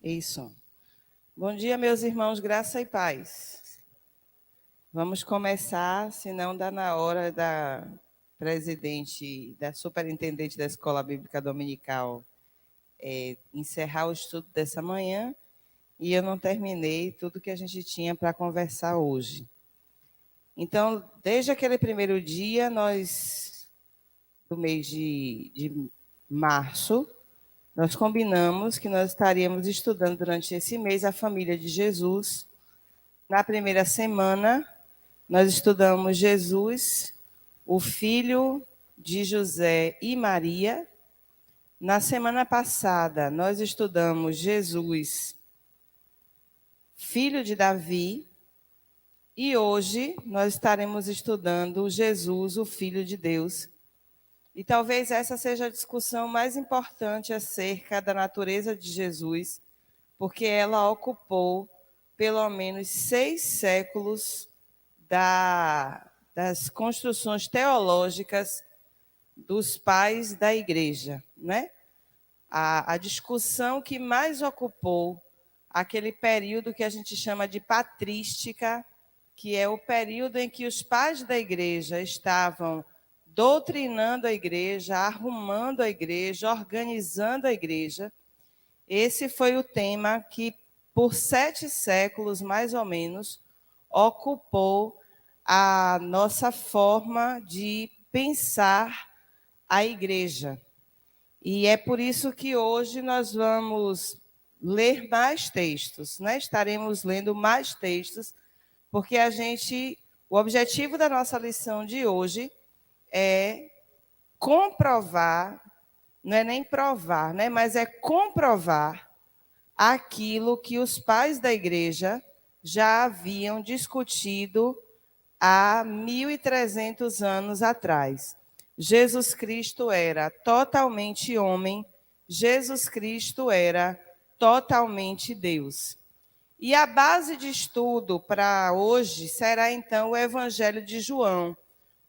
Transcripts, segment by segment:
Isso. Bom dia, meus irmãos, graça e paz. Vamos começar, senão dá na hora da superintendente da Escola Bíblica Dominical encerrar o estudo dessa manhã e eu não terminei tudo que a gente tinha para conversar hoje. Então, desde aquele primeiro dia, do mês de março, nós combinamos que nós estaríamos estudando durante esse mês a família de Jesus. Na primeira semana, nós estudamos Jesus, o filho de José e Maria. Na semana passada, nós estudamos Jesus, filho de Davi. E hoje nós estaremos estudando Jesus, o Filho de Deus. E talvez essa seja a discussão mais importante acerca da natureza de Jesus, porque ela ocupou pelo menos 6 séculos das construções teológicas dos pais da igreja, né? A discussão que mais ocupou aquele período que a gente chama de patrística, que é o período em que os pais da igreja estavam doutrinando a igreja, arrumando a igreja, organizando a igreja. Esse foi o tema que, por 7 séculos, mais ou menos, ocupou a nossa forma de pensar a igreja. E é por isso que hoje nós vamos ler mais textos, né? Estaremos lendo mais textos, porque o objetivo da nossa lição de hoje é comprovar, não é nem provar, né? Mas é comprovar aquilo que os pais da igreja já haviam discutido há 1.300 anos atrás. Jesus Cristo era totalmente homem, Jesus Cristo era totalmente Deus. E a base de estudo para hoje será, então, o Evangelho de João.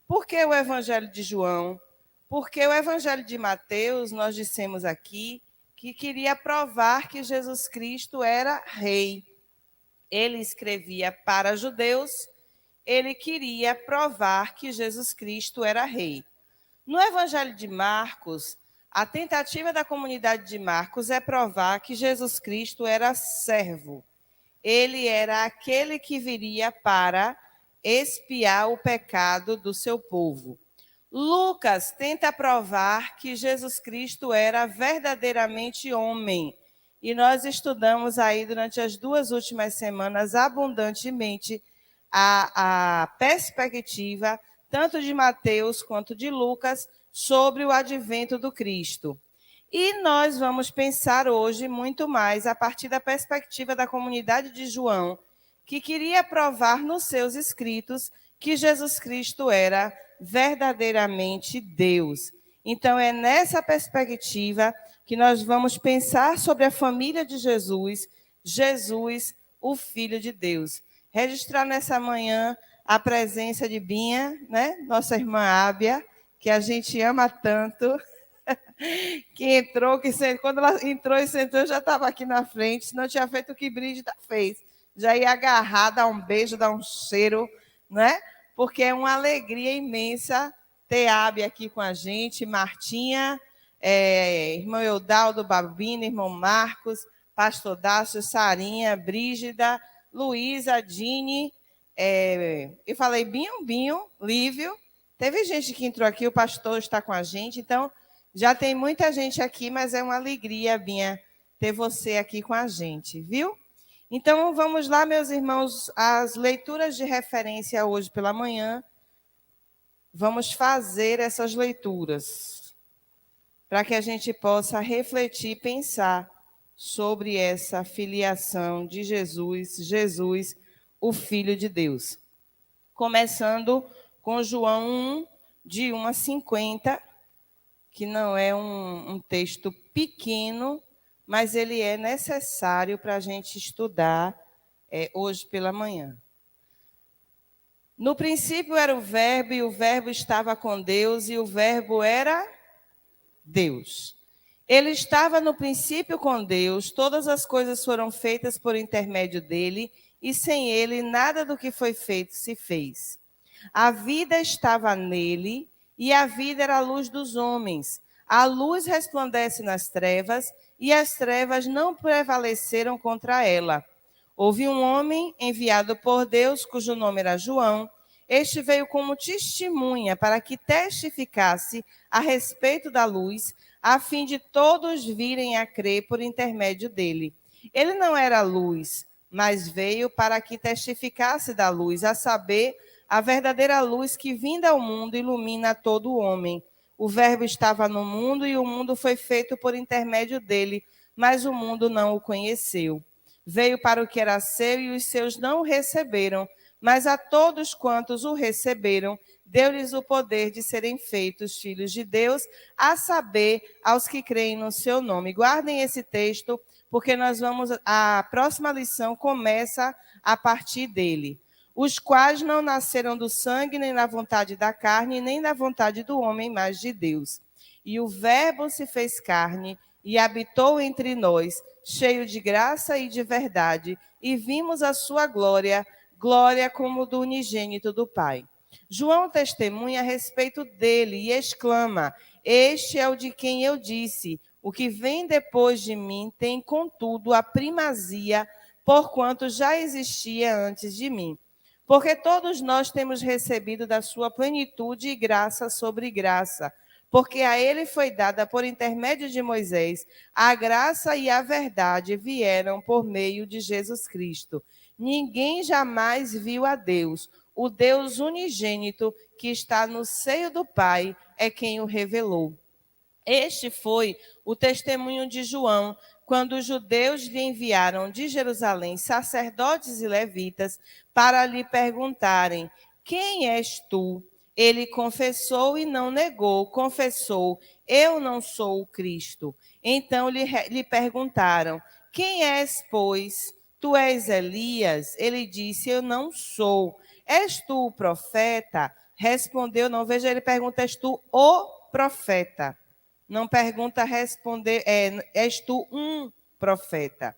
Por que o Evangelho de João? Porque o Evangelho de Mateus, nós dissemos aqui, que queria provar que Jesus Cristo era rei. Ele escrevia para judeus, ele queria provar que Jesus Cristo era rei. No Evangelho de Marcos, a tentativa da comunidade de Marcos é provar que Jesus Cristo era servo. Ele era aquele que viria para expiar o pecado do seu povo. Lucas tenta provar que Jesus Cristo era verdadeiramente homem. E nós estudamos aí durante as 2 últimas semanas abundantemente a perspectiva, tanto de Mateus quanto de Lucas, sobre o advento do Cristo. E nós vamos pensar hoje muito mais a partir da perspectiva da comunidade de João, que queria provar nos seus escritos que Jesus Cristo era verdadeiramente Deus. Então, é nessa perspectiva que nós vamos pensar sobre a família de Jesus, Jesus, o Filho de Deus. Registrar nessa manhã a presença de Binha, né? Nossa irmã Ábia, que a gente ama tanto, quando ela entrou e sentou, eu já estava aqui na frente, senão tinha feito o que Brígida fez. Já ia agarrar, dar um beijo, dar um cheiro, né? Porque é uma alegria imensa ter a Ábia aqui com a gente, Martinha, irmão Eudaldo Babino, irmão Marcos, pastor Dácio, Sarinha, Brígida, Luísa, Dini, eu falei Binho, Lívio. Teve gente que entrou aqui, o pastor está com a gente, então já tem muita gente aqui, mas é uma alegria, Binha, ter você aqui com a gente, viu? Então, vamos lá, meus irmãos, as leituras de referência hoje pela manhã. Vamos fazer essas leituras para que a gente possa refletir e pensar sobre essa filiação de Jesus, o Filho de Deus. Começando com João 1, de 1 a 50, que não é um texto pequeno, mas ele é necessário para a gente estudar hoje pela manhã. No princípio era o Verbo, e o Verbo estava com Deus, e o Verbo era Deus. Ele estava no princípio com Deus, todas as coisas foram feitas por intermédio dele, e sem ele nada do que foi feito se fez. A vida estava nele, e a vida era a luz dos homens. A luz resplandece nas trevas, e as trevas não prevaleceram contra ela. Houve um homem enviado por Deus, cujo nome era João. Este veio como testemunha para que testificasse a respeito da luz, a fim de todos virem a crer por intermédio dele. Ele não era luz, mas veio para que testificasse da luz, a saber, a verdadeira luz que, vinda ao mundo, ilumina todo o homem. O Verbo estava no mundo e o mundo foi feito por intermédio dele, mas o mundo não o conheceu. Veio para o que era seu e os seus não o receberam, mas a todos quantos o receberam, deu-lhes o poder de serem feitos filhos de Deus, a saber, aos que creem no seu nome. Guardem esse texto, porque a próxima lição começa a partir dele. Os quais não nasceram do sangue, nem na vontade da carne, nem na vontade do homem, mas de Deus. E o Verbo se fez carne e habitou entre nós, cheio de graça e de verdade, e vimos a sua glória, glória como do unigênito do Pai. João testemunha a respeito dele e exclama: Este é o de quem eu disse, o que vem depois de mim tem, contudo, a primazia, porquanto já existia antes de mim. Porque todos nós temos recebido da sua plenitude e graça sobre graça, porque a ele foi dada por intermédio de Moisés, a graça e a verdade vieram por meio de Jesus Cristo. Ninguém jamais viu a Deus. O Deus unigênito que está no seio do Pai é quem o revelou. Este foi o testemunho de João, quando os judeus lhe enviaram de Jerusalém sacerdotes e levitas para lhe perguntarem: Quem és tu? Ele confessou e não negou, confessou: Eu não sou o Cristo. Então lhe perguntaram: Quem és, pois? Tu és Elias? Ele disse: Eu não sou. És tu o profeta? Respondeu: Não, veja, ele pergunta: És tu o profeta? Não pergunta responder, és tu um profeta?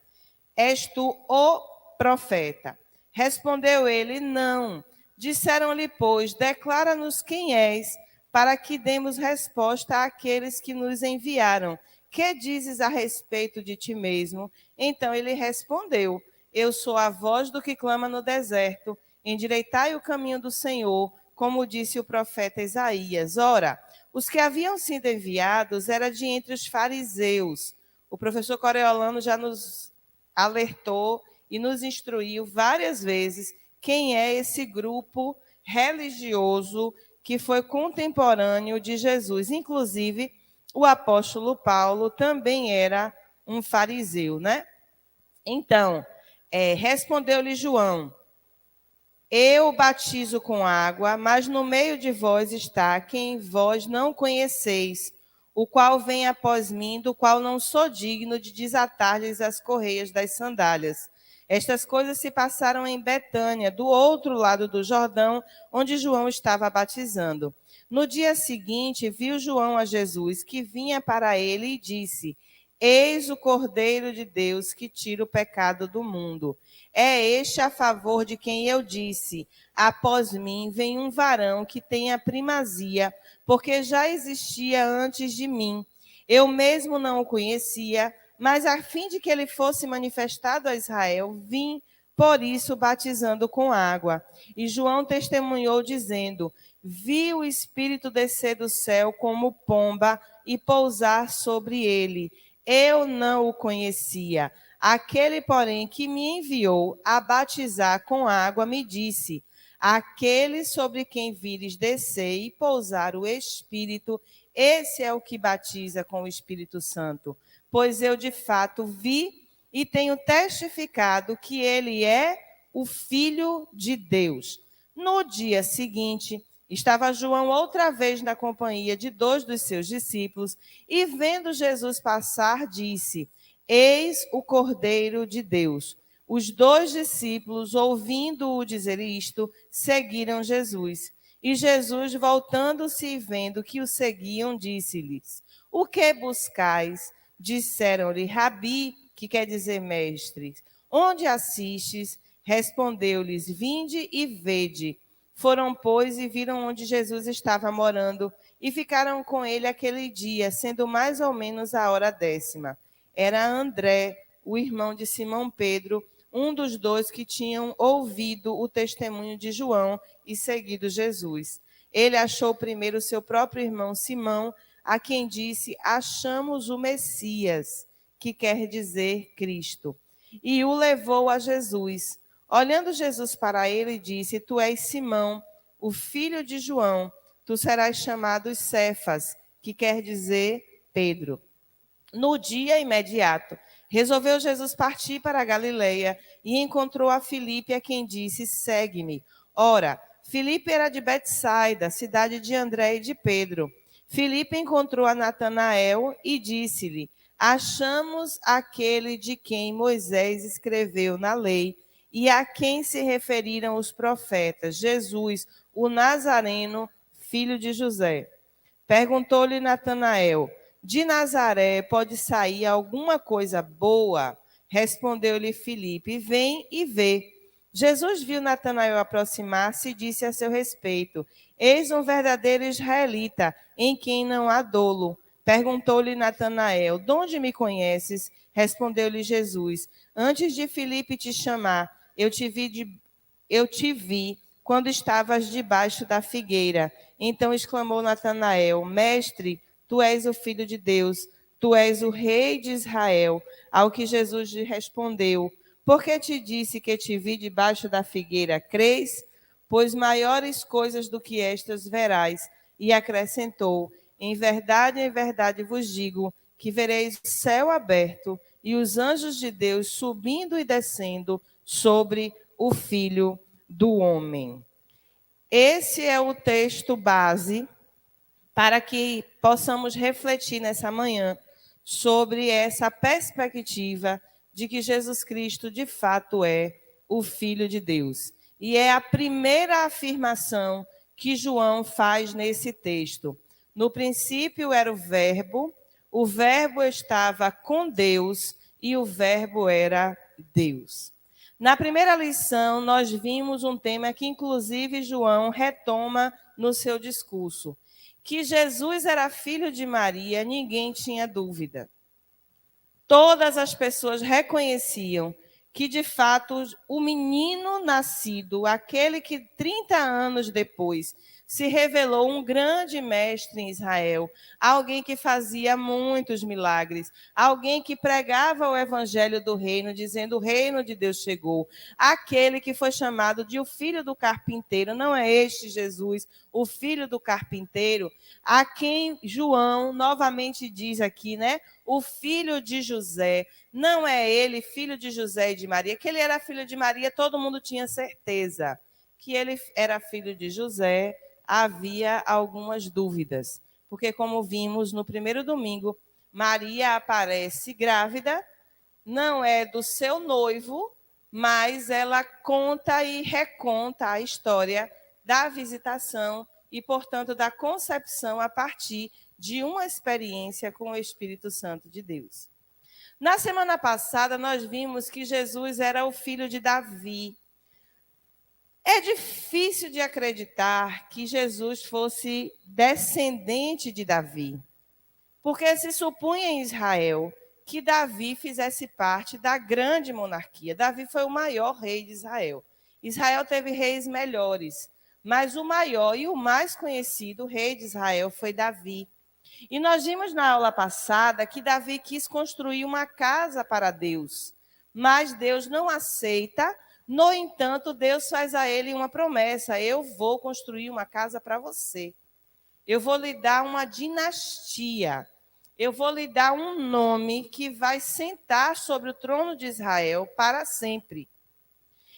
És tu o profeta? Respondeu ele: Não. Disseram-lhe, pois, declara-nos quem és, para que demos resposta àqueles que nos enviaram. Que dizes a respeito de ti mesmo? Então ele respondeu: Eu sou a voz do que clama no deserto, endireitai o caminho do Senhor, como disse o profeta Isaías. Ora, os que haviam sido enviados eram de entre os fariseus. O professor Coriolano já nos alertou e nos instruiu várias vezes quem é esse grupo religioso que foi contemporâneo de Jesus. Inclusive, o apóstolo Paulo também era um fariseu, né? Então, respondeu-lhe João: Eu batizo com água, mas no meio de vós está quem vós não conheceis, o qual vem após mim, do qual não sou digno de desatar-lhes as correias das sandálias. Estas coisas se passaram em Betânia, do outro lado do Jordão, onde João estava batizando. No dia seguinte, viu João a Jesus, que vinha para ele, e disse: Eis o Cordeiro de Deus que tira o pecado do mundo. É este a favor de quem eu disse: Após mim vem um varão que tem a primazia, porque já existia antes de mim. Eu mesmo não o conhecia, mas a fim de que ele fosse manifestado a Israel, vim, por isso, batizando com água. E João testemunhou, dizendo: Vi o Espírito descer do céu como pomba e pousar sobre ele. Eu não o conhecia. Aquele, porém, que me enviou a batizar com água, me disse: Aquele sobre quem vires descer e pousar o Espírito, esse é o que batiza com o Espírito Santo. Pois eu, de fato, vi e tenho testificado que ele é o Filho de Deus. No dia seguinte, estava João outra vez na companhia de 2 dos seus discípulos, e vendo Jesus passar, disse: Eis o Cordeiro de Deus. Os 2 discípulos, ouvindo-o dizer isto, seguiram Jesus. E Jesus, voltando-se e vendo que o seguiam, disse-lhes: O que buscais? Disseram-lhe: Rabi, que quer dizer mestre, onde assistes? Respondeu-lhes: Vinde e vede. Foram, pois, e viram onde Jesus estava morando, e ficaram com ele aquele dia, sendo mais ou menos a hora 10ª. Era André, o irmão de Simão Pedro, um dos dois que tinham ouvido o testemunho de João e seguido Jesus. Ele achou primeiro seu próprio irmão Simão, a quem disse: Achamos o Messias, que quer dizer Cristo, e o levou a Jesus. Olhando Jesus para ele, disse: Tu és Simão, o filho de João, tu serás chamado Cefas, que quer dizer Pedro. No dia imediato, resolveu Jesus partir para a Galileia e encontrou a Filipe, a quem disse: Segue-me. Ora, Filipe era de Betsaida, cidade de André e de Pedro. Filipe encontrou a Natanael e disse-lhe: Achamos aquele de quem Moisés escreveu na lei e a quem se referiram os profetas, Jesus, o Nazareno, filho de José. Perguntou-lhe Natanael: De Nazaré pode sair alguma coisa boa? Respondeu-lhe Filipe: Vem e vê. Jesus viu Natanael aproximar-se e disse a seu respeito: Eis um verdadeiro israelita, em quem não há dolo. Perguntou-lhe Natanael: De onde me conheces? Respondeu-lhe Jesus: Antes de Filipe te chamar, eu te vi quando estavas debaixo da figueira. Então exclamou Natanael: Mestre, tu és o Filho de Deus, tu és o Rei de Israel. Ao que Jesus lhe respondeu: Por que te disse que te vi debaixo da figueira? Crês? Pois maiores coisas do que estas verás. E acrescentou: em verdade vos digo que vereis o céu aberto e os anjos de Deus subindo e descendo sobre o Filho do Homem. Esse é o texto base para que possamos refletir nessa manhã sobre essa perspectiva de que Jesus Cristo, de fato, é o Filho de Deus. E é a primeira afirmação que João faz nesse texto. No princípio era o Verbo estava com Deus e o Verbo era Deus. Na primeira lição, nós vimos um tema que, inclusive, João retoma no seu discurso. Que Jesus era filho de Maria, ninguém tinha dúvida. Todas as pessoas reconheciam que, de fato, o menino nascido, aquele que 30 anos depois se revelou um grande mestre em Israel, alguém que fazia muitos milagres, alguém que pregava o evangelho do reino, dizendo: o reino de Deus chegou. Aquele que foi chamado de o filho do carpinteiro, não é este Jesus, o filho do carpinteiro, a quem João novamente diz aqui, né? O filho de José. Não é ele filho de José e de Maria. Que ele era filho de Maria, todo mundo tinha certeza. Que ele era filho de José, havia algumas dúvidas. Porque, como vimos no primeiro domingo, Maria aparece grávida, não é do seu noivo, mas ela conta e reconta a história da visitação e, portanto, da concepção a partir de uma experiência com o Espírito Santo de Deus. Na semana passada, nós vimos que Jesus era o filho de Davi. É difícil de acreditar que Jesus fosse descendente de Davi, porque se supunha em Israel que Davi fizesse parte da grande monarquia. Davi foi o maior rei de Israel. Israel teve reis melhores, mas o maior e o mais conhecido rei de Israel foi Davi. E nós vimos na aula passada que Davi quis construir uma casa para Deus, mas Deus não aceita. No entanto, Deus faz a ele uma promessa: eu vou construir uma casa para você. Eu vou lhe dar uma dinastia. Eu vou lhe dar um nome que vai sentar sobre o trono de Israel para sempre.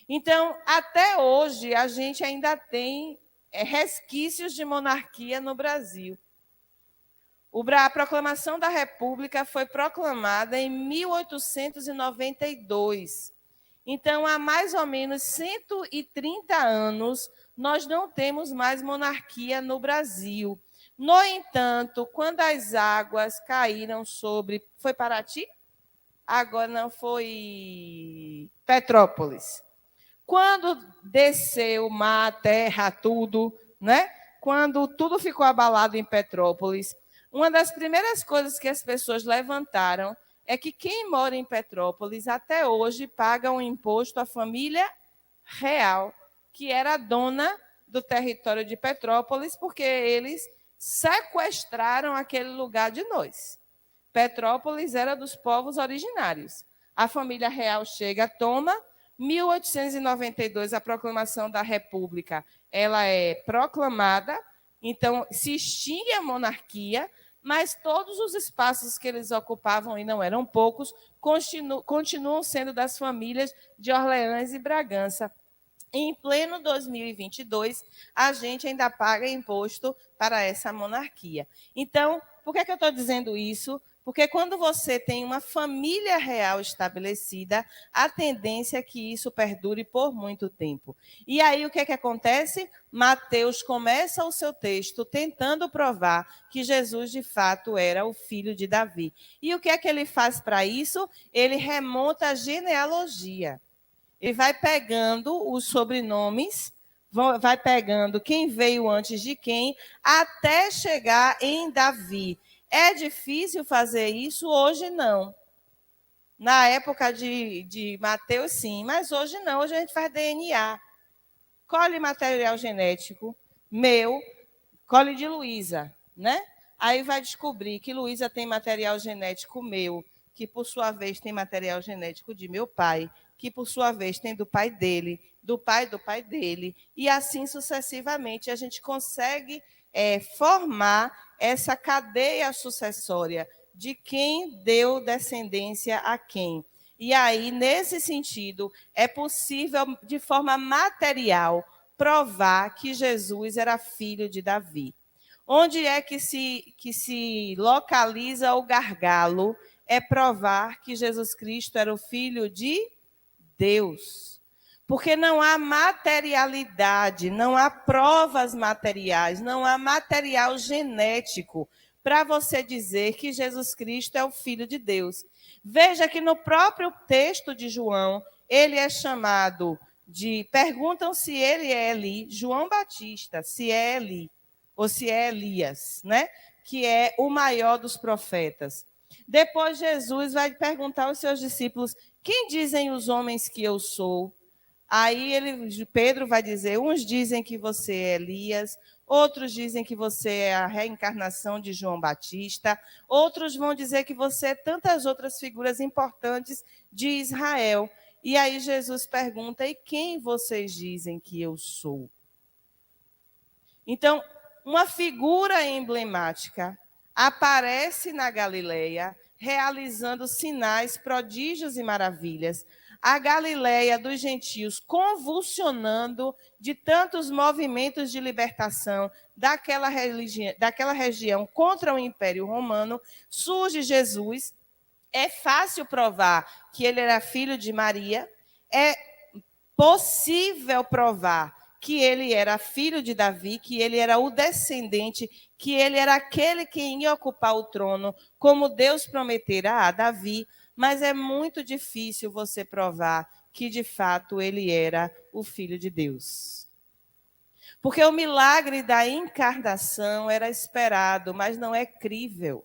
Então, até hoje, a gente ainda tem resquícios de monarquia no Brasil. A proclamação da República foi proclamada em 1892. Então, há mais ou menos 130 anos, nós não temos mais monarquia no Brasil. No entanto, quando as águas caíram sobre... Foi Paraty? Agora não, foi Petrópolis. Quando desceu o mar, a terra, tudo, né? Quando tudo ficou abalado em Petrópolis, uma das primeiras coisas que as pessoas levantaram é que quem mora em Petrópolis até hoje paga um imposto à família real, que era a dona do território de Petrópolis, porque eles sequestraram aquele lugar de nós. Petrópolis era dos povos originários. A família real chega, toma. 1892, a proclamação da República, ela é proclamada, então se extingue a monarquia, mas todos os espaços que eles ocupavam, e não eram poucos, continuam sendo das famílias de Orleans e Bragança. Em pleno 2022, a gente ainda paga imposto para essa monarquia. Então, por que eu estou dizendo isso? Porque quando você tem uma família real estabelecida, a tendência é que isso perdure por muito tempo. E aí, o que acontece? Mateus começa o seu texto tentando provar que Jesus, de fato, era o filho de Davi. E o que é que ele faz para isso? Ele remonta a genealogia. Ele vai pegando os sobrenomes, vai pegando quem veio antes de quem, até chegar em Davi. É difícil fazer isso? Hoje não. Na época de Mateus, sim, mas hoje não. Hoje a gente faz DNA. Colhe material genético meu, colhe de Luísa, né? Aí vai descobrir que Luísa tem material genético meu, que por sua vez tem material genético de meu pai, que por sua vez tem do pai dele, do pai dele, e assim sucessivamente a gente consegue formar essa cadeia sucessória de quem deu descendência a quem. E aí, nesse sentido, é possível, de forma material, provar que Jesus era filho de Davi. Onde é que se localiza o gargalo? É provar que Jesus Cristo era o filho de Deus. Porque não há materialidade, não há provas materiais, não há material genético para você dizer que Jesus Cristo é o Filho de Deus. Veja que no próprio texto de João, ele é chamado de... Perguntam se ele é Eli, João Batista, se é Eli, ou se é Elias, né? Que é o maior dos profetas. Depois Jesus vai perguntar aos seus discípulos: quem dizem os homens que eu sou? Aí Pedro vai dizer: uns dizem que você é Elias, outros dizem que você é a reencarnação de João Batista, outros vão dizer que você é tantas outras figuras importantes de Israel. E aí Jesus pergunta: e quem vocês dizem que eu sou? Então, uma figura emblemática aparece na Galileia, realizando sinais, prodígios e maravilhas. A Galileia dos gentios convulsionando de tantos movimentos de libertação daquela região contra o Império Romano, surge Jesus. É fácil provar que ele era filho de Maria, é possível provar que ele era filho de Davi, que ele era o descendente, que ele era aquele que ia ocupar o trono, como Deus prometera a Davi, mas é muito difícil você provar que, de fato, ele era o Filho de Deus. Porque o milagre da encarnação era esperado, mas não é crível.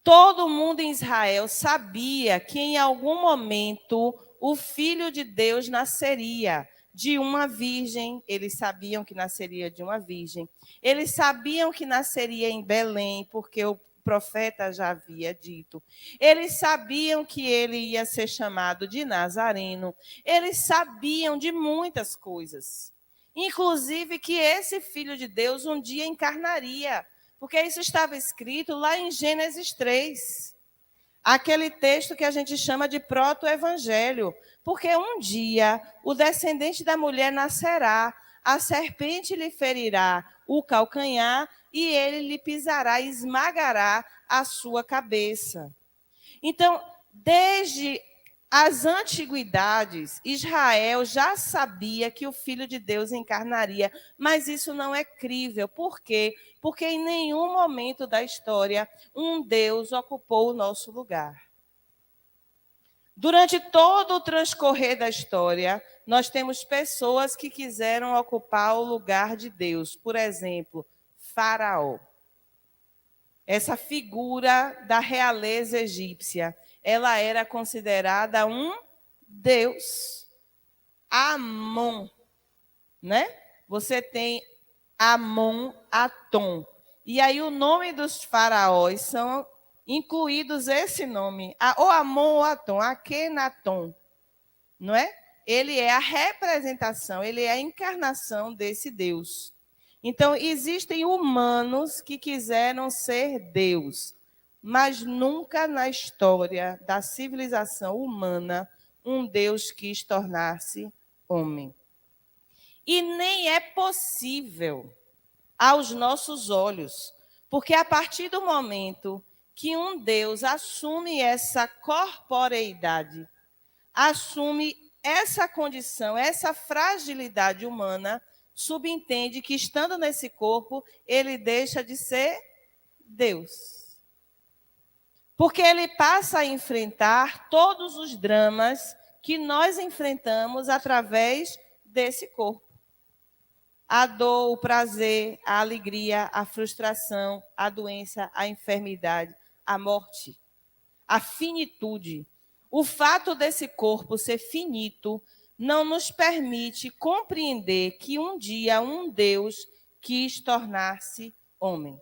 Todo mundo em Israel sabia que, em algum momento, o Filho de Deus nasceria de uma virgem. Eles sabiam que nasceria de uma virgem. Eles sabiam que nasceria em Belém, porque o profeta já havia dito. Eles sabiam que ele ia ser chamado de Nazareno. Eles sabiam de muitas coisas. Inclusive que esse Filho de Deus um dia encarnaria, porque isso estava escrito lá em Gênesis 3. Aquele texto que a gente chama de proto-evangelho. Porque um dia o descendente da mulher nascerá, a serpente lhe ferirá o calcanhar e ele lhe pisará e esmagará a sua cabeça. Então, desde As antiguidades, Israel já sabia que o Filho de Deus encarnaria, mas isso não é crível. Por quê? Porque em nenhum momento da história um Deus ocupou o nosso lugar. Durante todo o transcorrer da história, nós temos pessoas que quiseram ocupar o lugar de Deus. Por exemplo, Faraó. Essa figura da realeza egípcia, ela era considerada um deus. Amon, né? Você tem Amon, Atom. E aí o nome dos faraós são incluídos esse nome, ou Amon ou Atom, Akenaton, não é? Ele é a representação, ele é a encarnação desse Deus. Então, existem humanos que quiseram ser Deus, mas nunca na história da civilização humana um Deus quis tornar-se homem. E nem é possível aos nossos olhos, porque a partir do momento que um Deus assume essa corporeidade, assume essa condição, essa fragilidade humana, subentende que, estando nesse corpo, ele deixa de ser Deus. Porque ele passa a enfrentar todos os dramas que nós enfrentamos através desse corpo. A dor, o prazer, a alegria, a frustração, a doença, a enfermidade, a morte, a finitude. O fato desse corpo ser finito não nos permite compreender que um dia um Deus quis tornar-se homem.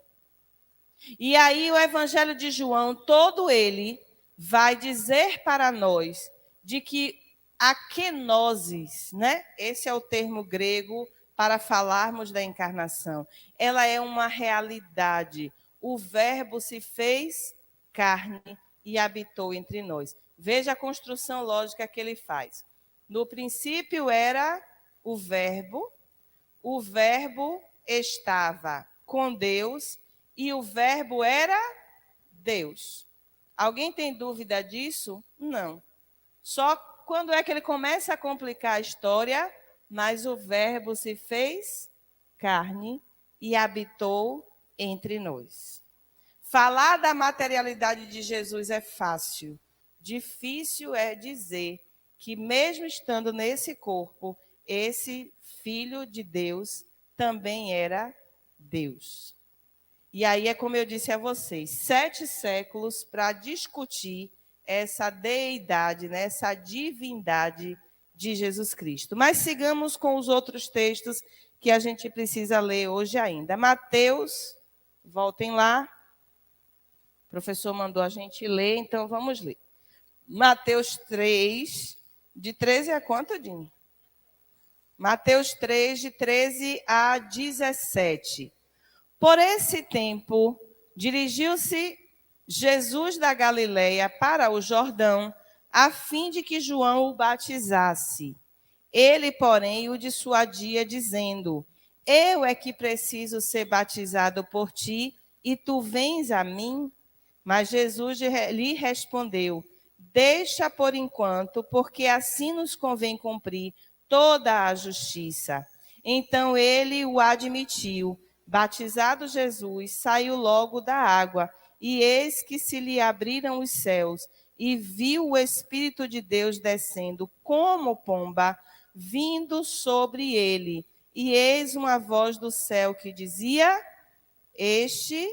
E aí o Evangelho de João, todo ele, vai dizer para nós de que a kenosis, né? Esse é o termo grego para falarmos da encarnação. Ela é uma realidade. O Verbo se fez carne e habitou entre nós. Veja a construção lógica que ele faz. No princípio era o Verbo estava com Deus e o Verbo era Deus. Alguém tem dúvida disso? Não. Só quando é que ele começa a complicar a história, mas o Verbo se fez carne e habitou entre nós. Falar da materialidade de Jesus é fácil. Difícil é dizer que, mesmo estando nesse corpo, esse Filho de Deus também era Deus. E aí é como eu disse a vocês, 7 séculos para discutir essa deidade, né, essa divindade de Jesus Cristo. Mas sigamos com os outros textos que a gente precisa ler hoje ainda. Mateus, voltem lá. O professor mandou a gente ler, então vamos ler. Mateus 3, de 13 a quanto, Dini? Mateus 3, de 13 a 17. Por esse tempo, dirigiu-se Jesus da Galileia para o Jordão, a fim de que João o batizasse. Ele, porém, o dissuadia, dizendo: Eu é que preciso ser batizado por ti, e tu vens a mim? Mas Jesus lhe respondeu: Deixa por enquanto, porque assim nos convém cumprir toda a justiça. Então ele o admitiu. Batizado Jesus, saiu logo da água, e eis que se lhe abriram os céus, e viu o Espírito de Deus descendo como pomba, vindo sobre ele. E eis uma voz do céu que dizia: Este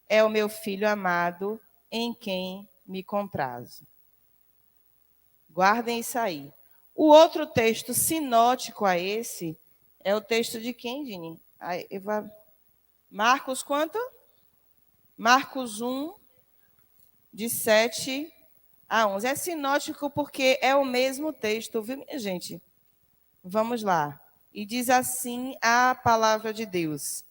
é o meu filho amado, em quem me comprazo. Guardem isso aí. O outro texto sinótico a esse é o texto de quem, Dini? Marcos quanto? Marcos 1, de 7 a 11. É sinótico porque é o mesmo texto, viu, minha gente? Vamos lá. E diz assim a palavra de Deus.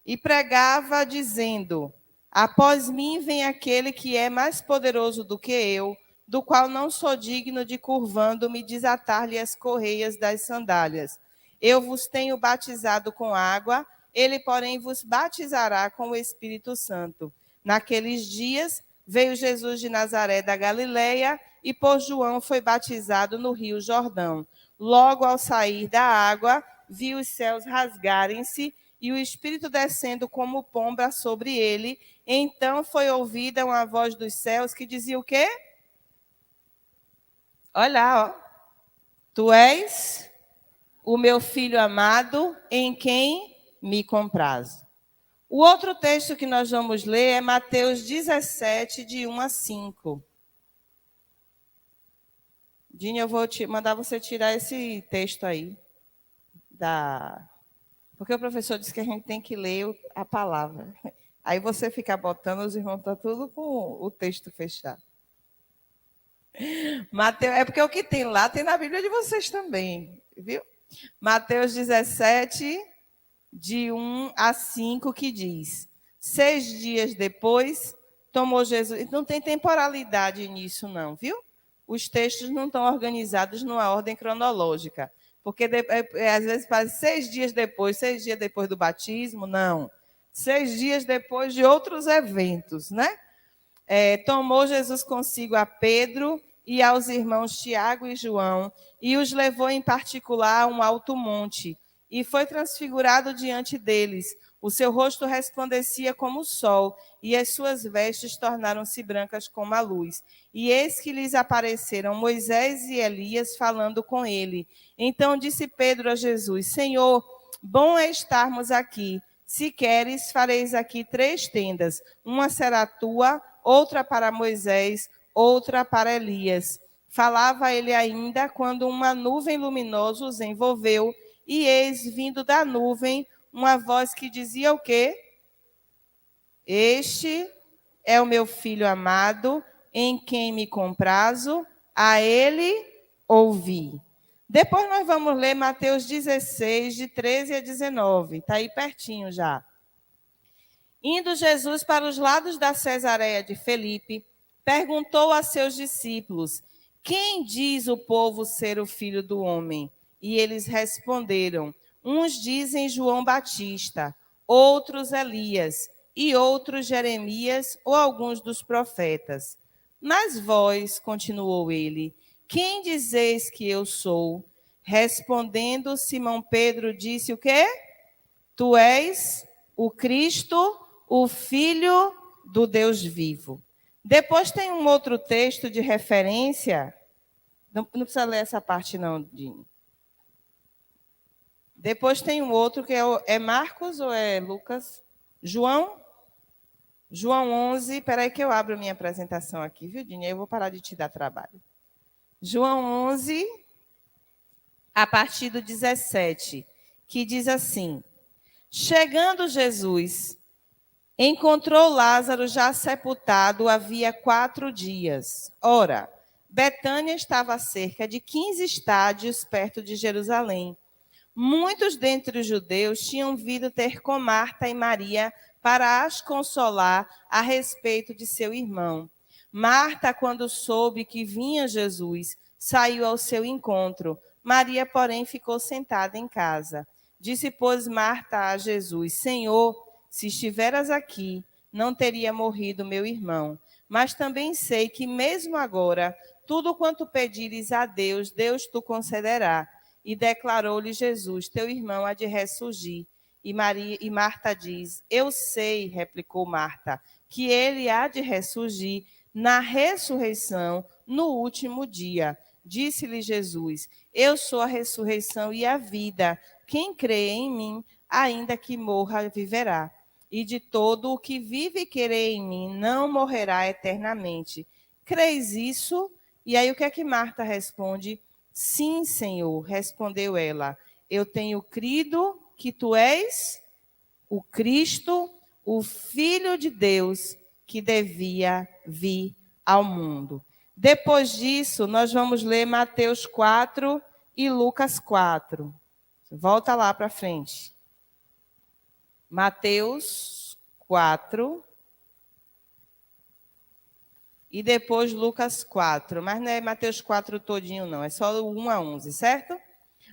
E pregava dizendo: Após mim vem aquele que é mais poderoso do que eu, do qual não sou digno de, curvando-me, desatar-lhe as correias das sandálias. Eu vos tenho batizado com água, ele, porém, vos batizará com o Espírito Santo. Naqueles dias veio Jesus de Nazaré da Galileia e por João foi batizado no rio Jordão. Logo ao sair da água, viu os céus rasgarem-se e o Espírito descendo como pomba sobre ele. Então foi ouvida uma voz dos céus que dizia o quê? Olha lá, ó. Tu és o meu filho amado, em quem me comprazo. O outro texto que nós vamos ler é Mateus 17, de 1 a 5. Dini, eu vou mandar você tirar esse texto aí. Porque o professor disse que a gente tem que ler a palavra. Aí você fica botando, os irmãos estão tudo com o texto fechado. Mateus, é porque o que tem lá tem na Bíblia de vocês também, viu? Mateus 17, de 1 a 5, que diz: 6 dias depois, tomou Jesus... Não tem temporalidade nisso, não, viu? Os textos não estão organizados numa ordem cronológica. Porque às vezes parece 6 dias depois do batismo, não. 6 dias depois de outros eventos, né? Tomou Jesus consigo a Pedro e aos irmãos Tiago e João, e os levou em particular a um alto monte, e foi transfigurado diante deles. O seu rosto resplandecia como o sol, e as suas vestes tornaram-se brancas como a luz. E eis que lhes apareceram Moisés e Elias falando com ele. Então disse Pedro a Jesus: Senhor, bom é estarmos aqui. Se queres, fareis aqui 3 tendas. Uma será tua, outra para Moisés, outra para Elias. Falava ele ainda quando uma nuvem luminosa os envolveu, e eis, vindo da nuvem, uma voz que dizia o quê? Este é o meu filho amado, em quem me comprazo, a ele ouvi. Depois nós vamos ler Mateus 16, de 13 a 19. Está aí pertinho já. Indo Jesus para os lados da Cesareia de Felipe, perguntou a seus discípulos: Quem diz o povo ser o Filho do Homem? E eles responderam: Uns dizem João Batista, outros Elias, e outros Jeremias ou alguns dos profetas. Mas vós, continuou ele, quem dizeis que eu sou? Respondendo, Simão Pedro disse o quê? Tu és o Cristo, o Filho do Deus vivo. Depois tem um outro texto de referência. Não precisa ler essa parte não, Dini. Depois tem um outro que é Marcos ou é Lucas? João 11. Espera aí que eu abro a minha apresentação aqui, viu, Dini? Eu vou parar de te dar trabalho. João 11, a partir do 17, que diz assim: Chegando Jesus, encontrou Lázaro já sepultado havia 4 dias. Ora, Betânia estava a cerca de 15 estádios perto de Jerusalém. Muitos dentre os judeus tinham vindo ter com Marta e Maria para as consolar a respeito de seu irmão. Marta, quando soube que vinha Jesus, saiu ao seu encontro. Maria, porém, ficou sentada em casa. Disse, pois, Marta a Jesus: Senhor, se estiveras aqui, não teria morrido meu irmão. Mas também sei que, mesmo agora, tudo quanto pedires a Deus, Deus tu concederá. E declarou-lhe Jesus: Teu irmão há de ressurgir. E Marta diz: Eu sei, replicou Marta, que ele há de ressurgir na ressurreição no último dia. Disse-lhe Jesus: Eu sou a ressurreição e a vida. Quem crê em mim, ainda que morra, viverá. E de todo o que vive e crê em mim, não morrerá eternamente. Creis isso? E aí o que é que Marta responde? Sim, Senhor, respondeu ela. Eu tenho crido que tu és o Cristo, o Filho de Deus, que devia vir ao mundo. Depois disso, nós vamos ler Mateus 4 e Lucas 4. Volta lá para frente. Mateus 4 e depois Lucas 4. Mas não é Mateus 4 todinho, não. É só o 1 a 11, certo?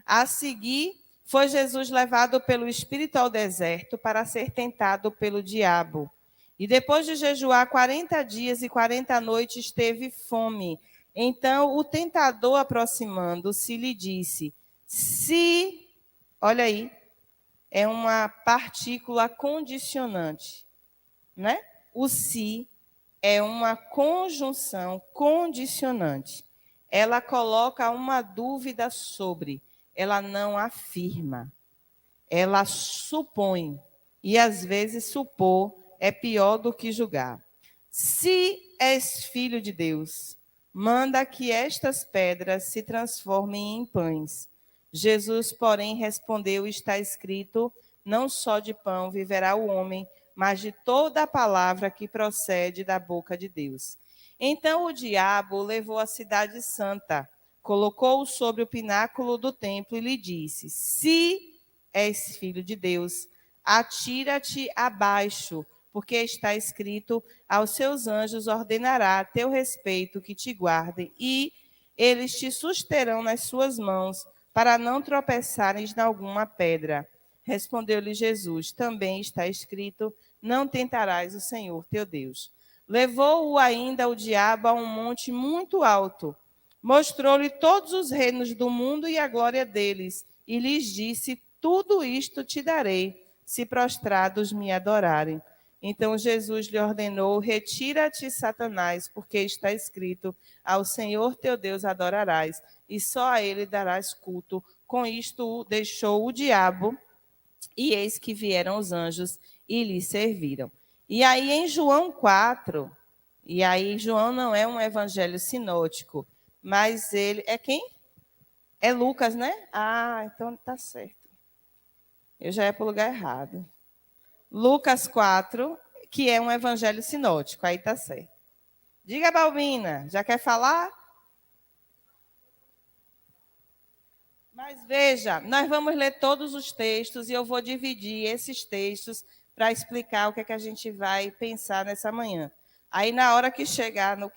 A seguir, foi Jesus levado pelo Espírito ao deserto para ser tentado pelo diabo. E depois de jejuar 40 dias e 40 noites, teve fome. Então, o tentador, aproximando-se, lhe disse: se, olha aí, é uma partícula condicionante, né? O se é uma conjunção condicionante. Ela coloca uma dúvida sobre, ela não afirma, ela supõe. E às vezes supor é pior do que julgar. Se és filho de Deus, manda que estas pedras se transformem em pães. Jesus, porém, respondeu: está escrito, não só de pão viverá o homem, mas de toda a palavra que procede da boca de Deus. Então o diabo levou a cidade santa, colocou-o sobre o pináculo do templo e lhe disse: se és filho de Deus, atira-te abaixo, porque está escrito: aos seus anjos ordenará a teu respeito que te guardem, e eles te susterão nas suas mãos, para não tropeçares em alguma pedra. Respondeu-lhe Jesus: também está escrito: não tentarás o Senhor teu Deus. Levou-o ainda o diabo a um monte muito alto, mostrou-lhe todos os reinos do mundo e a glória deles, e lhes disse: tudo isto te darei, se prostrados me adorarem. Então Jesus lhe ordenou: retira-te, Satanás, porque está escrito: ao Senhor teu Deus adorarás, e só a ele darás culto. Com isto deixou o diabo, e eis que vieram os anjos e lhe serviram. E aí em João 4, e aí João não é um evangelho sinótico, mas ele é quem? É Lucas, né? Ah, então tá certo. Eu já ia para o lugar errado. Lucas 4, que é um evangelho sinótico, aí tá certo. Diga, Balbina, já quer falar? Mas veja, nós vamos ler todos os textos e eu vou dividir esses textos para explicar o que é que a gente vai pensar nessa manhã. Aí, na hora que chegar no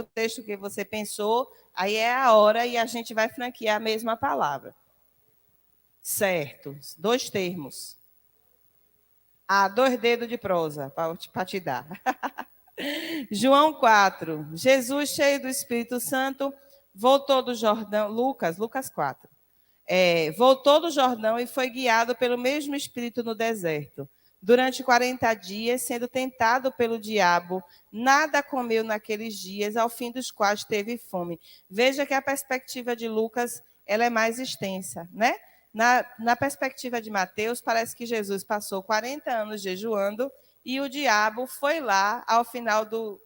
texto que você pensou, aí é a hora e a gente vai franquear a mesma palavra. Certo, 2 termos. Ah, 2 dedos de prosa para te dar. João 4. Jesus, cheio do Espírito Santo, voltou do Jordão. Lucas 4. Voltou do Jordão e foi guiado pelo mesmo Espírito no deserto. Durante 40 dias, sendo tentado pelo diabo, nada comeu naqueles dias, ao fim dos quais teve fome. Veja que a perspectiva de Lucas ela é mais extensa, né? Na perspectiva de Mateus, parece que Jesus passou 40 anos jejuando e o diabo foi lá ao final do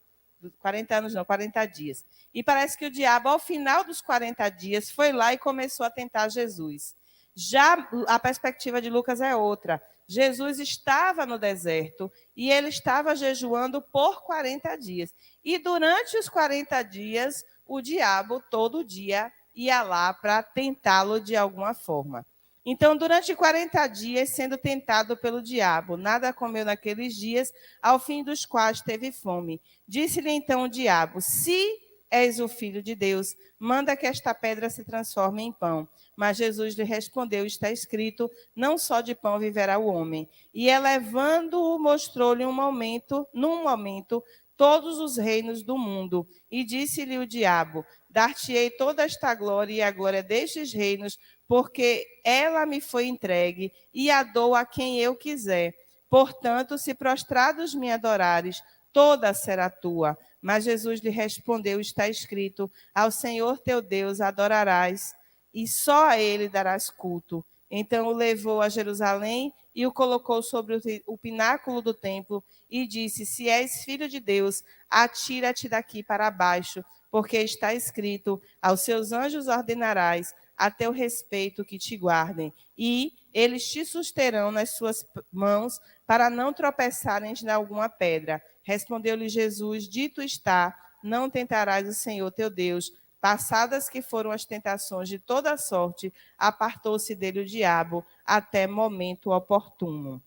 40 anos, não, 40 dias. E parece que o diabo, ao final dos 40 dias, foi lá e começou a tentar Jesus. Já a perspectiva de Lucas é outra. Jesus estava no deserto e ele estava jejuando por 40 dias. E durante os 40 dias, o diabo todo dia ia lá para tentá-lo de alguma forma. Então, durante 40 dias, sendo tentado pelo diabo, nada comeu naqueles dias, ao fim dos quais teve fome. Disse-lhe então o diabo: se és o filho de Deus, manda que esta pedra se transforme em pão. Mas Jesus lhe respondeu: está escrito, não só de pão viverá o homem. E elevando-o, mostrou-lhe num momento, todos os reinos do mundo. E disse-lhe o diabo: dar-te-ei toda esta glória e a glória destes reinos, porque ela me foi entregue e a dou a quem eu quiser. Portanto, se prostrados me adorares, toda será tua. Mas Jesus lhe respondeu: está escrito, ao Senhor teu Deus adorarás, e só a ele darás culto. Então o levou a Jerusalém e o colocou sobre o pináculo do templo e disse: se és filho de Deus, atira-te daqui para baixo, porque está escrito, aos seus anjos ordenarás a teu respeito que te guardem, e eles te susterão nas suas mãos, para não tropeçarem em alguma pedra. Respondeu-lhe Jesus: dito está, não tentarás o Senhor teu Deus. Passadas que foram as tentações de toda sorte, apartou-se dele o diabo até momento oportuno.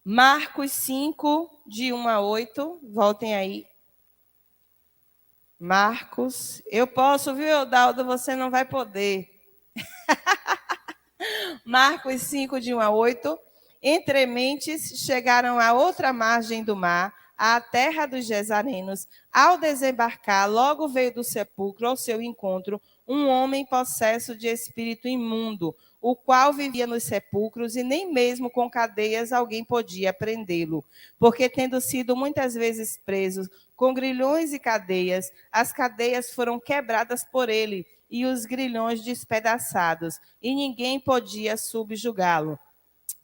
Marcos 5, de 1 a 8, voltem aí. Marcos, eu posso, viu, Eudaldo? Você não vai poder. Marcos 5, de 1 a 8. Entre mentes, chegaram à outra margem do mar, à terra dos Gesarenos. Ao desembarcar, logo veio do sepulcro ao seu encontro um homem possesso de espírito imundo, o qual vivia nos sepulcros e nem mesmo com cadeias alguém podia prendê-lo, porque tendo sido muitas vezes preso com grilhões e cadeias, as cadeias foram quebradas por ele e os grilhões despedaçados, e ninguém podia subjugá-lo.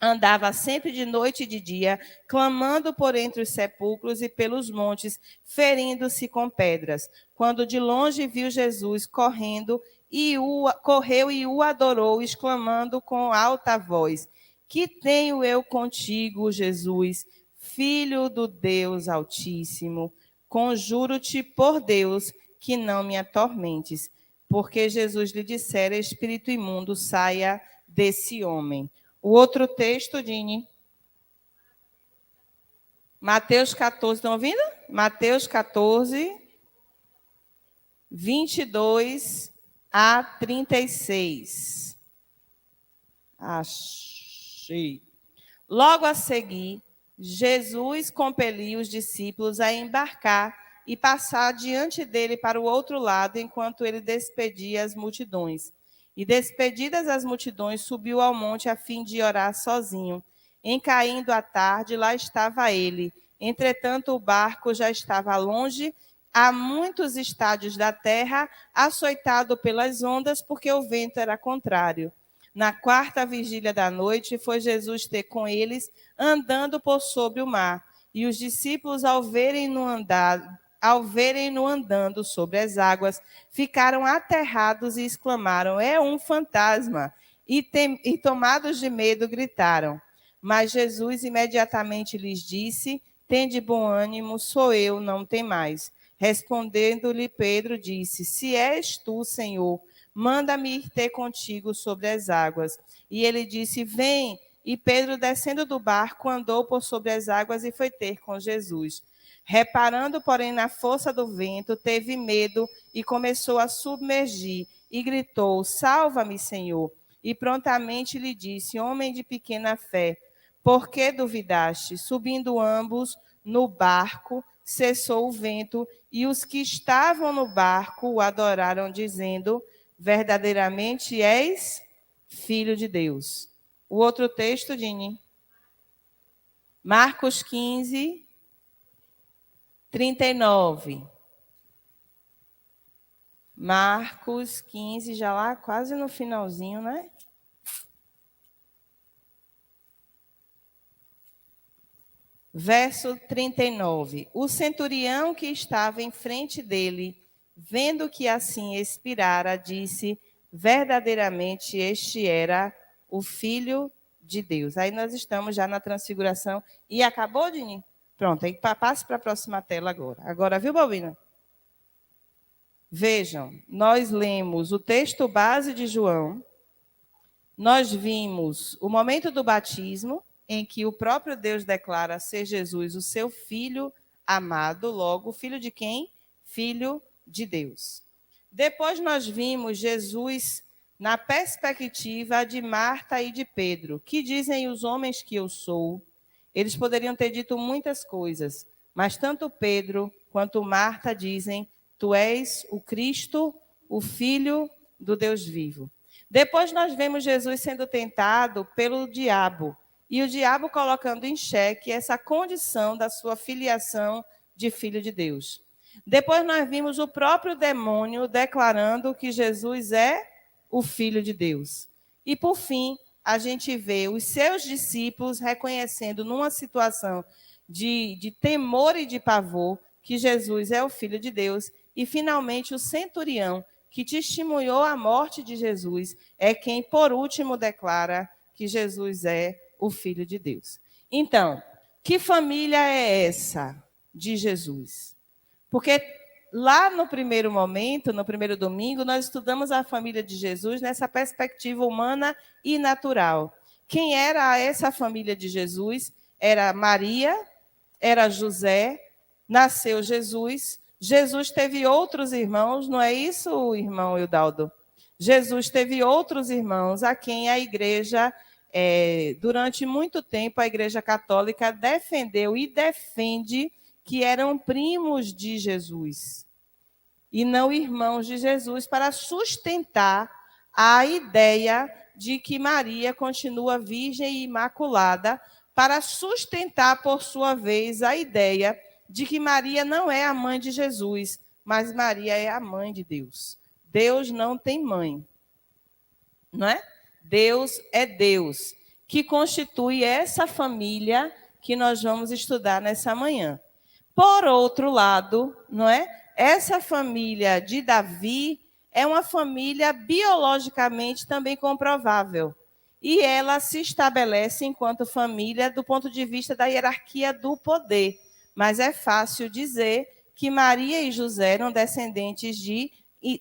Andava sempre de noite e de dia, clamando por entre os sepulcros e pelos montes, ferindo-se com pedras. Quando de longe viu Jesus correu e o adorou, exclamando com alta voz: Que tenho eu contigo, Jesus, Filho do Deus Altíssimo? Conjuro-te por Deus que não me atormentes. Porque Jesus lhe dissera: Espírito imundo, saia desse homem. O outro texto, Dini. Mateus 14, estão ouvindo? Mateus 14, 22 a 36. Achei. Logo a seguir, Jesus compeliu os discípulos a embarcar e passar diante dele para o outro lado, enquanto ele despedia as multidões. E despedidas as multidões, subiu ao monte a fim de orar sozinho. Em caindo a tarde, lá estava ele. Entretanto, o barco já estava longe, a muitos estádios da terra, açoitado pelas ondas, porque o vento era contrário. Na quarta vigília da noite, foi Jesus ter com eles, andando por sobre o mar. E os discípulos, ao verem-no andando sobre as águas, ficaram aterrados e exclamaram: É um fantasma! E tomados de medo, gritaram. Mas Jesus imediatamente lhes disse: Tende bom ânimo, sou eu, não temais. Respondendo-lhe Pedro, disse: Se és tu, Senhor, manda-me ir ter contigo sobre as águas. E ele disse: Vem. E Pedro, descendo do barco, andou por sobre as águas e foi ter com Jesus. Reparando, porém, na força do vento, teve medo e começou a submergir. E gritou: Salva-me, Senhor. E prontamente lhe disse: Homem de pequena fé, por que duvidaste? Subindo ambos no barco, cessou o vento, e os que estavam no barco o adoraram, dizendo: Verdadeiramente és filho de Deus. O outro texto, Dini. Marcos 15, 39. Marcos 15, já lá quase no finalzinho, né? Verso 39. O centurião que estava em frente dele, vendo que assim expirara, disse: Verdadeiramente este era o Filho de Deus. Aí nós estamos já na transfiguração. E acabou, Dini? Pronto, aí passe para a próxima tela agora. Agora, viu, Balbina? Vejam, nós lemos o texto base de João, nós vimos o momento do batismo, em que o próprio Deus declara ser Jesus o seu Filho amado, logo, filho de quem? Filho de Deus. Depois nós vimos Jesus na perspectiva de Marta e de Pedro. Que dizem os homens que eu sou? Eles poderiam ter dito muitas coisas, mas tanto Pedro quanto Marta dizem: Tu és o Cristo, o Filho do Deus vivo. Depois nós vemos Jesus sendo tentado pelo diabo, e o diabo colocando em xeque essa condição da sua filiação de filho de Deus. Depois nós vimos o próprio demônio declarando que Jesus é o Filho de Deus. E por fim, a gente vê os seus discípulos reconhecendo numa situação de temor e de pavor que Jesus é o Filho de Deus. E finalmente o centurião, que testemunhou a morte de Jesus, é quem por último declara que Jesus é o Filho de Deus. Então, que família é essa de Jesus? Porque lá no primeiro momento, no primeiro domingo, nós estudamos a família de Jesus nessa perspectiva humana e natural. Quem era essa família de Jesus? Era Maria, era José, nasceu Jesus. Jesus teve outros irmãos, não é isso, irmão Eudaldo? Jesus teve outros irmãos a quem a igreja, durante muito tempo, a Igreja Católica defendeu e defende que eram primos de Jesus e não irmãos de Jesus, para sustentar a ideia de que Maria continua virgem e imaculada, para sustentar, por sua vez, a ideia de que Maria não é a mãe de Jesus, mas Maria é a mãe de Deus. Deus não tem mãe, não é? Deus é Deus, que constitui essa família que nós vamos estudar nessa manhã. Por outro lado, não é? Essa família de Davi é uma família biologicamente também comprovável. E ela se estabelece enquanto família do ponto de vista da hierarquia do poder. Mas é fácil dizer que Maria e José eram descendentes de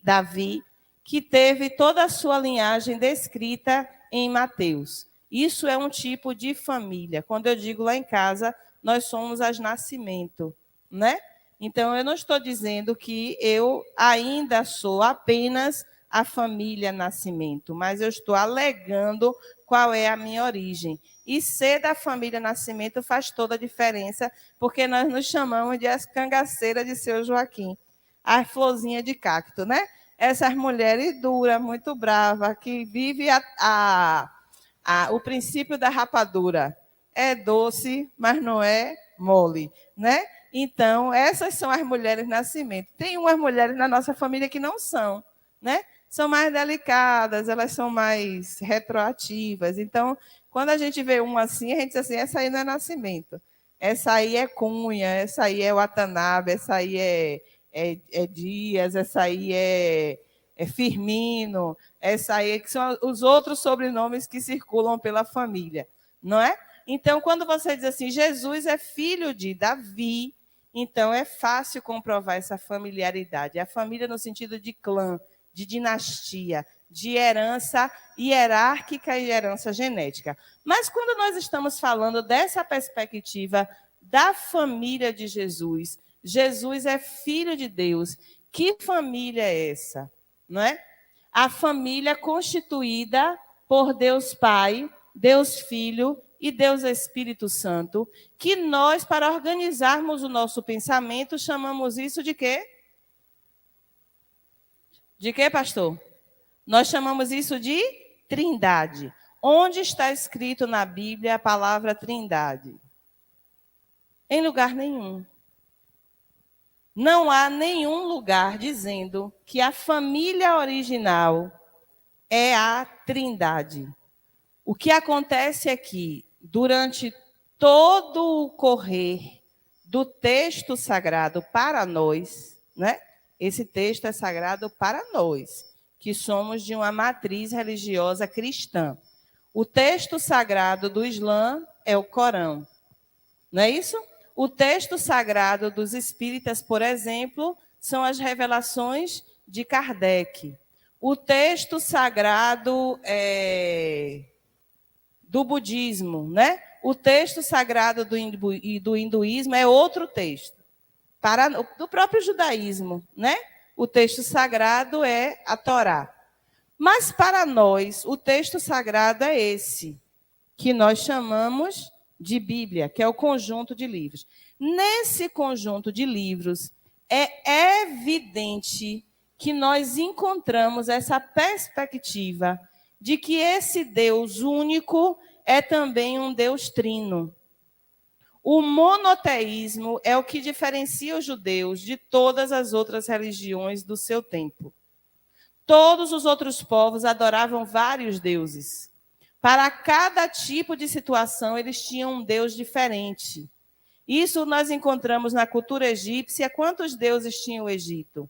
Davi, que teve toda a sua linhagem descrita em Mateus. Isso é um tipo de família. Quando eu digo lá em casa, nós somos as Nascimento, né? Então, eu não estou dizendo que eu ainda sou apenas a família Nascimento, mas eu estou alegando qual é a minha origem. E ser da família Nascimento faz toda a diferença, porque nós nos chamamos de as cangaceiras de seu Joaquim, a florzinha de cacto, né? Essas mulheres duras, muito bravas, que vivem o princípio da rapadura. É doce, mas não é mole, né? Então, essas são as mulheres Nascimento. Tem umas mulheres na nossa família que não são, né? São mais delicadas, elas são mais retroativas. Então, quando a gente vê uma assim, a gente diz assim, essa aí não é Nascimento. Essa aí é Cunha, essa aí é Watanabe, essa aí é Dias, essa aí é Firmino, essa aí que são os outros sobrenomes que circulam pela família, não é? Então, quando você diz assim, Jesus é filho de Davi, então é fácil comprovar essa familiaridade. A família no sentido de clã, de dinastia, de herança hierárquica e herança genética. Mas quando nós estamos falando dessa perspectiva da família de Jesus, Jesus é filho de Deus. Que família é essa? Não é? A família constituída por Deus Pai, Deus Filho e Deus Espírito Santo, que nós, para organizarmos o nosso pensamento, chamamos isso de quê? De quê, pastor? Nós chamamos isso de Trindade. Onde está escrito na Bíblia a palavra Trindade? Em lugar nenhum. Não há nenhum lugar dizendo que a família original é a Trindade. O que acontece é que, durante todo o correr do texto sagrado para nós, né? Esse texto é sagrado para nós, que somos de uma matriz religiosa cristã. O texto sagrado do Islã é o Corão, não é isso? O texto sagrado dos espíritas, por exemplo, são as revelações de Kardec. O texto sagrado do budismo, né? O texto sagrado do hinduísmo é outro texto. Do próprio judaísmo, né? O texto sagrado é a Torá. Mas para nós, o texto sagrado é esse, que nós chamamos de Bíblia, que é o conjunto de livros. Nesse conjunto de livros, é evidente que nós encontramos essa perspectiva de que esse Deus único é também um Deus trino. O monoteísmo é o que diferencia os judeus de todas as outras religiões do seu tempo. Todos os outros povos adoravam vários deuses. Para cada tipo de situação, eles tinham um deus diferente. Isso nós encontramos na cultura egípcia. Quantos deuses tinha o Egito?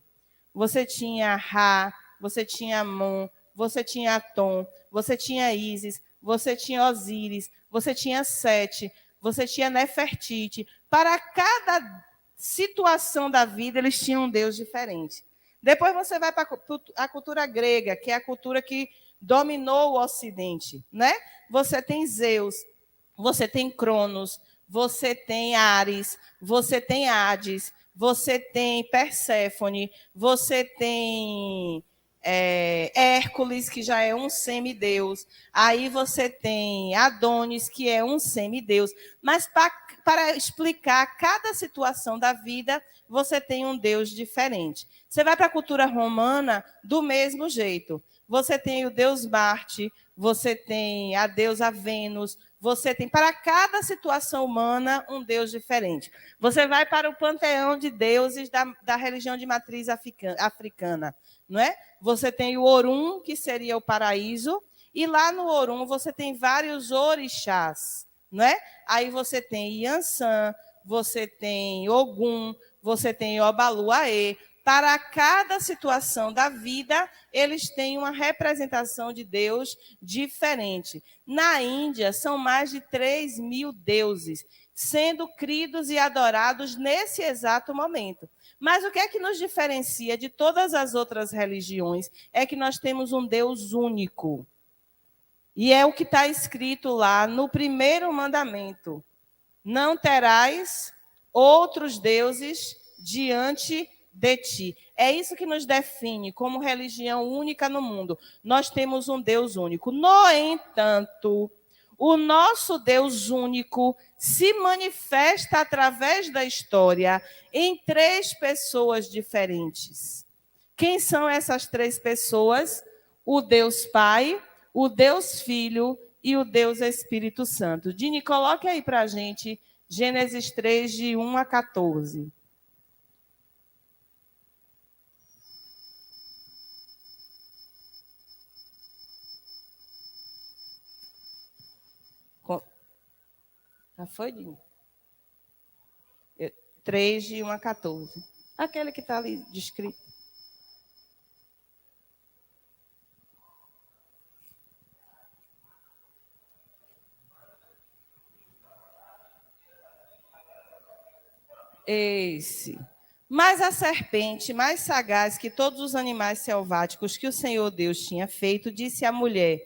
Você tinha Ra, você tinha Amon, você tinha Atom, você tinha Ísis, você tinha Osíris, você tinha Sete, você tinha Nefertiti. Para cada situação da vida, eles tinham um deus diferente. Depois você vai para a cultura grega, que é a cultura que dominou o Ocidente, né? Você tem Zeus, você tem Cronos, você tem Ares, você tem Hades, você tem Perséfone, você tem Hércules, que já é um semideus. Aí você tem Adonis, que é um semideus. Mas para explicar cada situação da vida, você tem um deus diferente. Você vai para a cultura romana, do mesmo jeito. Você tem o deus Marte, você tem a deusa Vênus, você tem, para cada situação humana, um deus diferente. Você vai para o panteão de deuses da religião de matriz africana, não é? Você tem o Orum, que seria o paraíso, e lá no Orum você tem vários orixás, não é? Aí você tem Yansan, você tem Ogum, você tem Obaluaê. Para cada situação da vida, eles têm uma representação de Deus diferente. Na Índia, são mais de 3.000 deuses, sendo cridos e adorados nesse exato momento. Mas o que é que nos diferencia de todas as outras religiões? É que nós temos um Deus único. E é o que está escrito lá no primeiro mandamento. Não terás outros deuses diante de ti. É isso que nos define como religião única no mundo. Nós temos um Deus único. No entanto, o nosso Deus único se manifesta através da história em 3 pessoas diferentes. Quem são essas 3 pessoas? O Deus Pai, o Deus Filho e o Deus Espírito Santo. Dini, coloque aí para a gente Gênesis 3, de 1 a 14. Já foi, Dini? 3, de 1 a 14. Aquele que está ali descrito. Esse. Mas a serpente, mais sagaz que todos os animais selváticos que o Senhor Deus tinha feito, disse à mulher: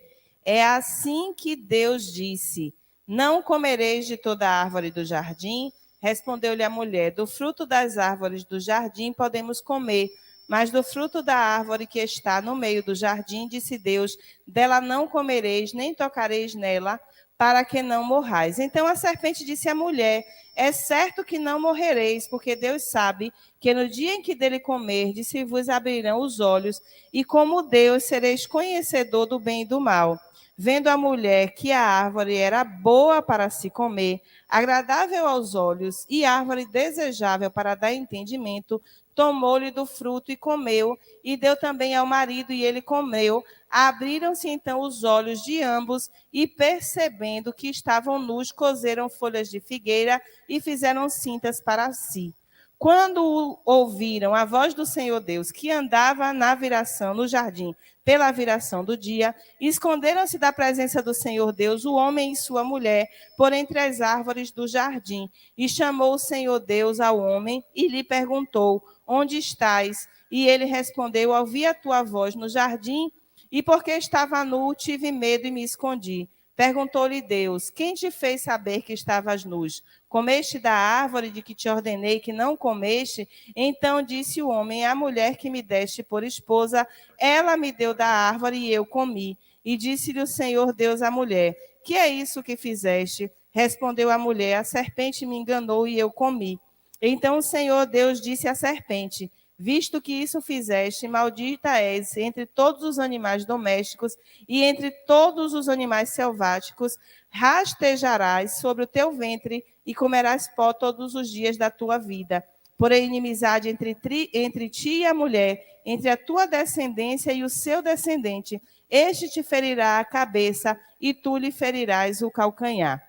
é assim que Deus disse: não comereis de toda a árvore do jardim? Respondeu-lhe a mulher: do fruto das árvores do jardim podemos comer, mas do fruto da árvore que está no meio do jardim, disse Deus: dela não comereis, nem tocareis nela, para que não morrais. Então a serpente disse à mulher: é certo que não morrereis, porque Deus sabe que no dia em que dele comerdes, se vos abrirão os olhos, e como Deus sereis conhecedor do bem e do mal. Vendo a mulher que a árvore era boa para se comer, agradável aos olhos e árvore desejável para dar entendimento, tomou-lhe do fruto e comeu, e deu também ao marido, e ele comeu. Abriram-se então os olhos de ambos, e percebendo que estavam nus, coseram folhas de figueira e fizeram cintas para si. Quando ouviram a voz do Senhor Deus, que andava na viração, no jardim, pela viração do dia, esconderam-se da presença do Senhor Deus, o homem e sua mulher, por entre as árvores do jardim. E chamou o Senhor Deus ao homem e lhe perguntou: onde estás? E ele respondeu: ouvi a tua voz no jardim, e porque estava nu, tive medo e me escondi. Perguntou-lhe Deus: quem te fez saber que estavas nus? Comeste da árvore de que te ordenei que não comeste? Então disse o homem: a mulher que me deste por esposa, ela me deu da árvore e eu comi. E disse-lhe o Senhor Deus à mulher: que é isso que fizeste? Respondeu a mulher: a serpente me enganou e eu comi. Então o Senhor Deus disse à serpente: visto que isso fizeste, maldita és entre todos os animais domésticos e entre todos os animais selváticos, rastejarás sobre o teu ventre e comerás pó todos os dias da tua vida. Porém, inimizade entre ti e a mulher, entre a tua descendência e o seu descendente. Este te ferirá a cabeça e tu lhe ferirás o calcanhar.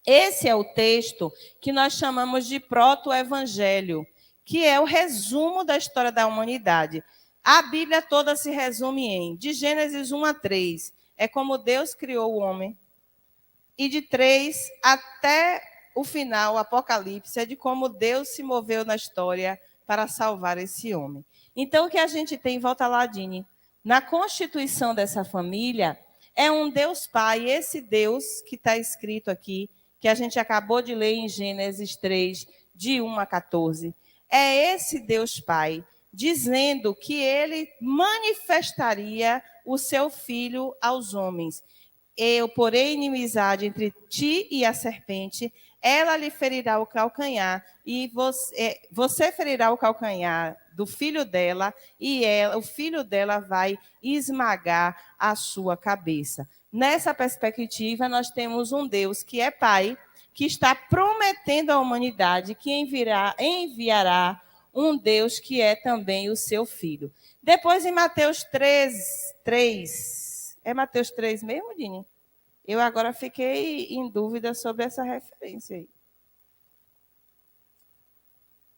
Esse é o texto que nós chamamos de proto-evangelho, que é o resumo da história da humanidade. A Bíblia toda se resume em, de Gênesis 1 a 3, é como Deus criou o homem, e de 3 até o final, o Apocalipse, é de como Deus se moveu na história para salvar esse homem. Então, o que a gente tem, volta lá, Dini, na constituição dessa família, é um Deus Pai, esse Deus que está escrito aqui, que a gente acabou de ler em Gênesis 3, de 1 a 14. É esse Deus Pai, dizendo que ele manifestaria o seu filho aos homens. Eu porei inimizade entre ti e a serpente, ela lhe ferirá o calcanhar, e você ferirá o calcanhar do filho dela, e o filho dela vai esmagar a sua cabeça. Nessa perspectiva, nós temos um Deus que é Pai, que está prometendo à humanidade que enviará um Deus que é também o seu filho. Depois, em Mateus 3, é Mateus 3 mesmo, Dini? Eu agora fiquei em dúvida sobre essa referência aí.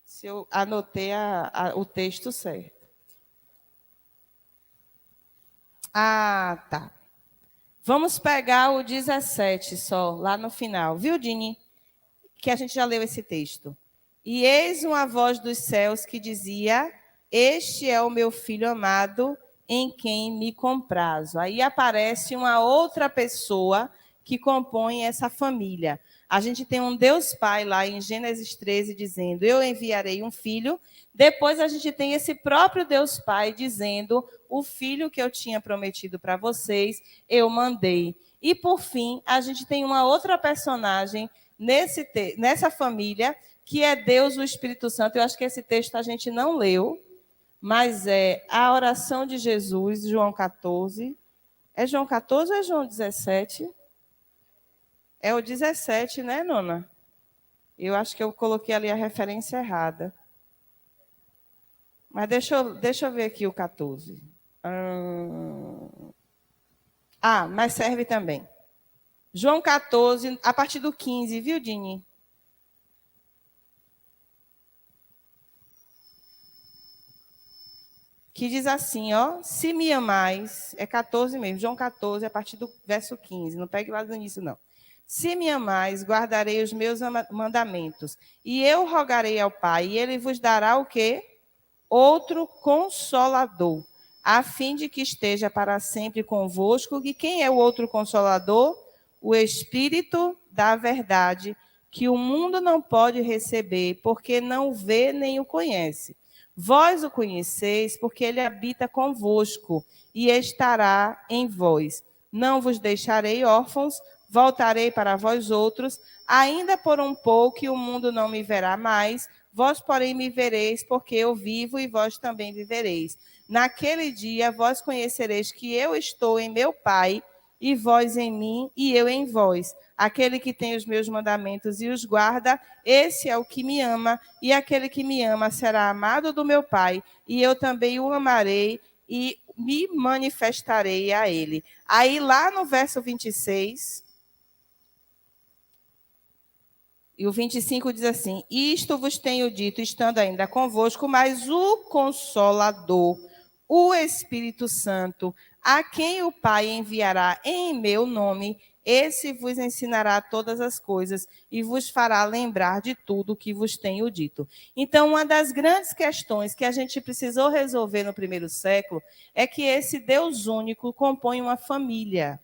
Se eu anotei o texto certo. Ah, tá. Vamos pegar o 17 só, lá no final. Viu, Dini? Que a gente já leu esse texto. E eis uma voz dos céus que dizia: Este é o meu filho amado, em quem me comprazo. Aí aparece uma outra pessoa que compõe essa família. A gente tem um Deus Pai lá em Gênesis 13 dizendo: Eu enviarei um filho. Depois a gente tem esse próprio Deus Pai dizendo: O filho que eu tinha prometido para vocês, eu mandei. E por fim, a gente tem uma outra personagem nessa família, que é Deus, o Espírito Santo. Eu acho que esse texto a gente não leu, mas é a oração de Jesus, João 14. É João 14 ou é João 17? É o 17, né, Nona? Eu acho que eu coloquei ali a referência errada. Mas deixa eu ver aqui o 14. Mas serve também. João 14, a partir do 15, viu, Dini? Que diz assim, ó, se me amais, é 14 mesmo, João 14, a partir do verso 15, não pegue lá do início, não. Se me amais, guardarei os meus mandamentos, e eu rogarei ao Pai, e ele vos dará o quê? Outro Consolador, a fim de que esteja para sempre convosco. E quem é o outro Consolador? O Espírito da verdade, que o mundo não pode receber, porque não o vê nem o conhece. Vós o conheceis, porque ele habita convosco e estará em vós. Não vos deixarei órfãos, voltarei para vós outros, ainda por um pouco, e o mundo não me verá mais, vós, porém, me vereis, porque eu vivo e vós também vivereis. Naquele dia, vós conhecereis que eu estou em meu Pai, e vós em mim, e eu em vós. Aquele que tem os meus mandamentos e os guarda, esse é o que me ama, e aquele que me ama será amado do meu Pai, e eu também o amarei e me manifestarei a ele. Aí, lá no verso 26... E o 25 diz assim: Isto vos tenho dito, estando ainda convosco, mas o Consolador, o Espírito Santo, a quem o Pai enviará em meu nome, esse vos ensinará todas as coisas e vos fará lembrar de tudo o que vos tenho dito. Então, uma das grandes questões que a gente precisou resolver no primeiro século é que esse Deus único compõe uma família.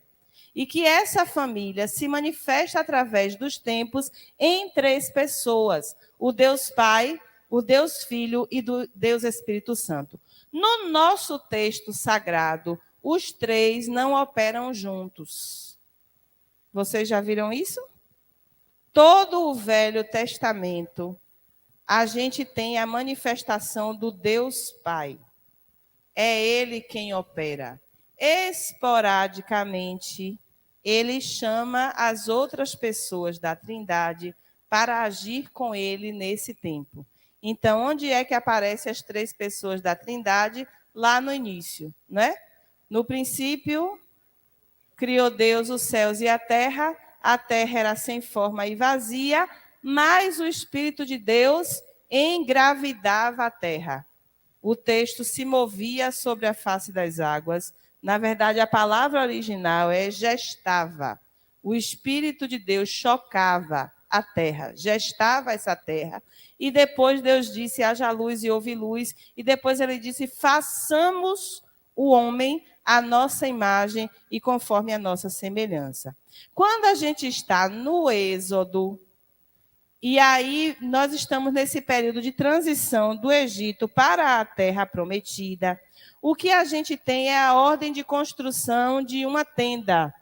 E que essa família se manifesta através dos tempos em três pessoas: o Deus Pai, o Deus Filho e do Deus Espírito Santo. No nosso texto sagrado, os três não operam juntos. Vocês já viram isso? Todo o Velho Testamento, a gente tem a manifestação do Deus Pai. É ele quem opera. Esporadicamente, ele chama as outras pessoas da Trindade para agir com ele nesse tempo. Então, onde é que aparecem as três pessoas da Trindade? Lá no início, né? No princípio, criou Deus os céus e a terra era sem forma e vazia, mas o Espírito de Deus engravidava a terra. O texto se movia sobre a face das águas. Na verdade, a palavra original é gestava. O Espírito de Deus chocava a terra, gestava essa terra. E depois Deus disse: haja luz e houve luz. E depois ele disse: façamos o homem à nossa imagem e conforme a nossa semelhança. Quando a gente está no Êxodo, E aí nós estamos nesse período de transição do Egito para a Terra Prometida. O que a gente tem é a ordem de construção de uma tenda,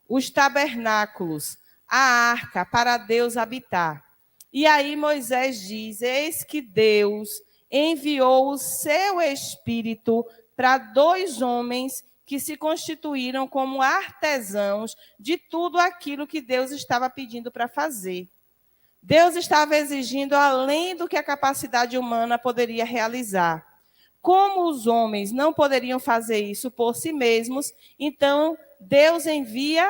os tabernáculos, a arca para Deus habitar. E aí Moisés diz: eis que Deus enviou o seu Espírito para 2 homens que se constituíram como artesãos de tudo aquilo que Deus estava pedindo para fazer. Deus estava exigindo além do que a capacidade humana poderia realizar. Como os homens não poderiam fazer isso por si mesmos, então Deus envia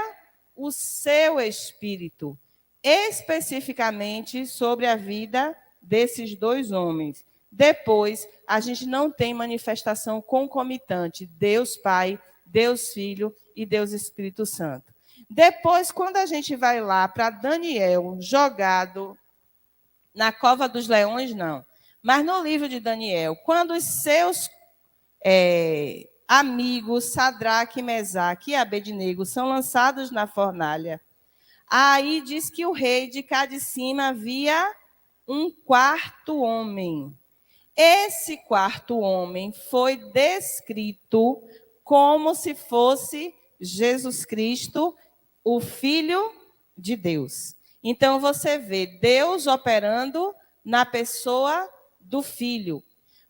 o seu Espírito, especificamente sobre a vida desses 2 homens. Depois, a gente não tem manifestação concomitante, Deus Pai, Deus Filho e Deus Espírito Santo. Depois, quando a gente vai lá para Daniel, jogado na cova dos leões, não. Mas no livro de Daniel, quando os seus amigos, Sadraque, Mesaque e Abednego, são lançados na fornalha, aí diz que o rei de cá de cima via um 4º homem. Esse 4º homem foi descrito como se fosse Jesus Cristo, o Filho de Deus. Então, você vê Deus operando na pessoa do Filho.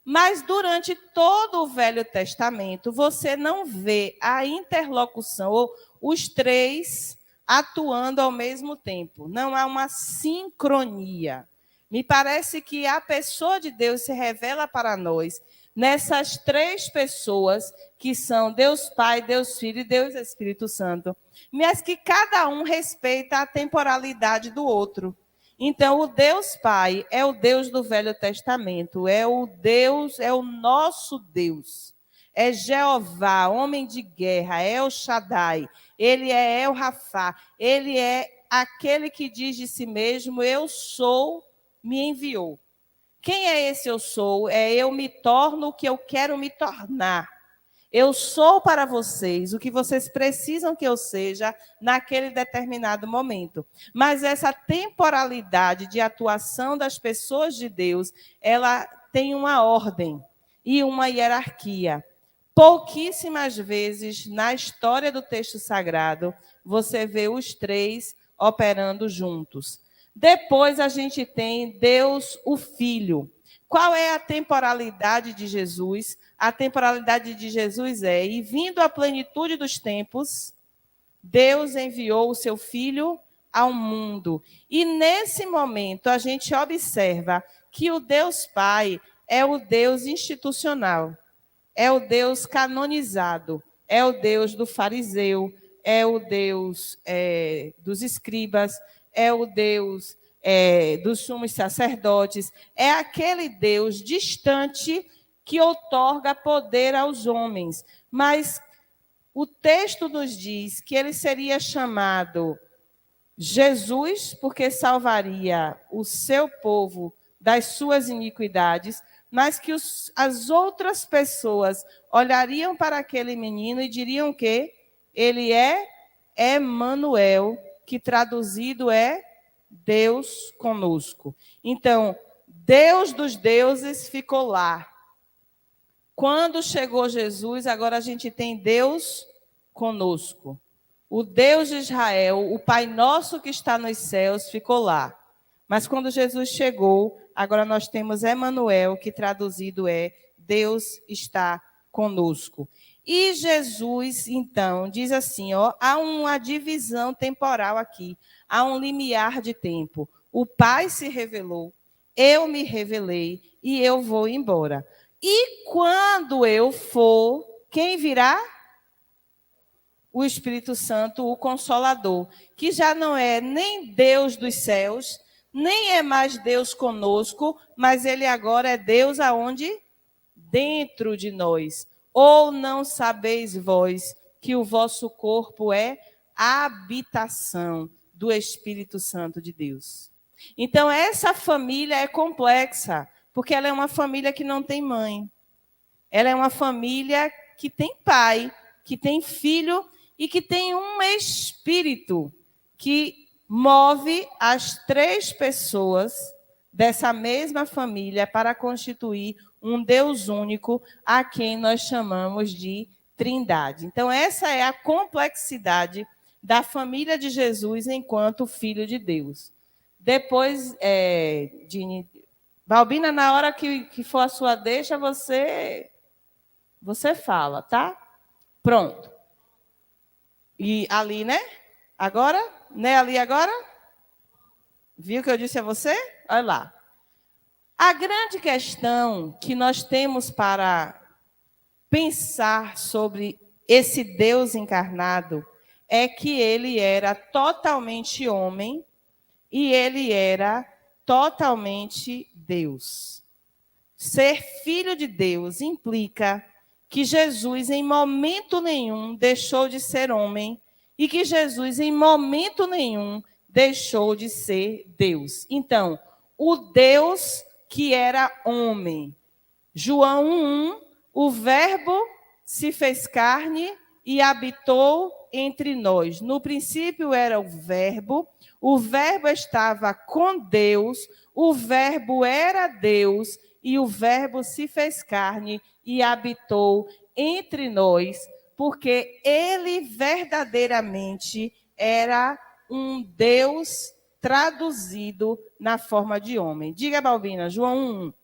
Mas, durante todo o Velho Testamento, você não vê a interlocução, ou os 3 atuando ao mesmo tempo. Não há uma sincronia. Me parece que a pessoa de Deus se revela para nós nessas 3 pessoas, que são Deus Pai, Deus Filho e Deus Espírito Santo, mas que cada um respeita a temporalidade do outro. Então, o Deus Pai é o Deus do Velho Testamento, é o Deus, é o nosso Deus. É Jeová, homem de guerra, é o Shaddai, ele é El Rafá, ele é aquele que diz de si mesmo: eu sou, me enviou. Quem é esse eu sou? É eu me torno o que eu quero me tornar. Eu sou para vocês o que vocês precisam que eu seja naquele determinado momento. Mas essa temporalidade de atuação das pessoas de Deus, ela tem uma ordem e uma hierarquia. Pouquíssimas vezes na história do texto sagrado você vê os 3 operando juntos. Depois a gente tem Deus, o Filho. Qual é a temporalidade de Jesus? A temporalidade de Jesus é: e vindo a plenitude dos tempos, Deus enviou o seu Filho ao mundo. E nesse momento a gente observa que o Deus Pai é o Deus institucional, é o Deus canonizado, é o Deus do fariseu, é o Deus dos escribas, é o Deus dos sumos sacerdotes, é aquele Deus distante que outorga poder aos homens. Mas o texto nos diz que ele seria chamado Jesus, porque salvaria o seu povo das suas iniquidades, mas que as outras pessoas olhariam para aquele menino e diriam que ele é Emanuel, que traduzido é Deus conosco. Então, Deus dos deuses ficou lá. Quando chegou Jesus, agora a gente tem Deus conosco. O Deus de Israel, o Pai nosso que está nos céus, ficou lá. Mas quando Jesus chegou, agora nós temos Emanuel, que traduzido é Deus está conosco. E Jesus, então, diz assim, há uma divisão temporal aqui, há um limiar de tempo. O Pai se revelou, eu me revelei e eu vou embora. E quando eu for, quem virá? O Espírito Santo, o Consolador, que já não é nem Deus dos céus, nem é mais Deus conosco, mas ele agora é Deus aonde? Dentro de nós. Ou não sabeis vós que o vosso corpo é a habitação do Espírito Santo de Deus? Então, essa família é complexa, porque ela é uma família que não tem mãe. Ela é uma família que tem pai, que tem filho e que tem um espírito que move as 3 pessoas dessa mesma família para constituir um Deus único, a quem nós chamamos de Trindade. Então, essa é a complexidade da família de Jesus enquanto Filho de Deus. Depois, Dini, Balbina, na hora que for a sua deixa, você fala, tá? Pronto. E ali, né? Agora? Né, ali agora? Viu o que eu disse a você? Olha lá. A grande questão que nós temos para pensar sobre esse Deus encarnado é que ele era totalmente homem e ele era totalmente Deus. Ser filho de Deus implica que Jesus, em momento nenhum, deixou de ser homem e que Jesus, em momento nenhum, deixou de ser Deus. Então, o Deus que era homem. João 1:1, o Verbo se fez carne e habitou entre nós. No princípio era o Verbo estava com Deus, o Verbo era Deus, e o Verbo se fez carne e habitou entre nós, porque ele verdadeiramente era um Deus traduzido na forma de homem. Diga, Balbina, João 1:1.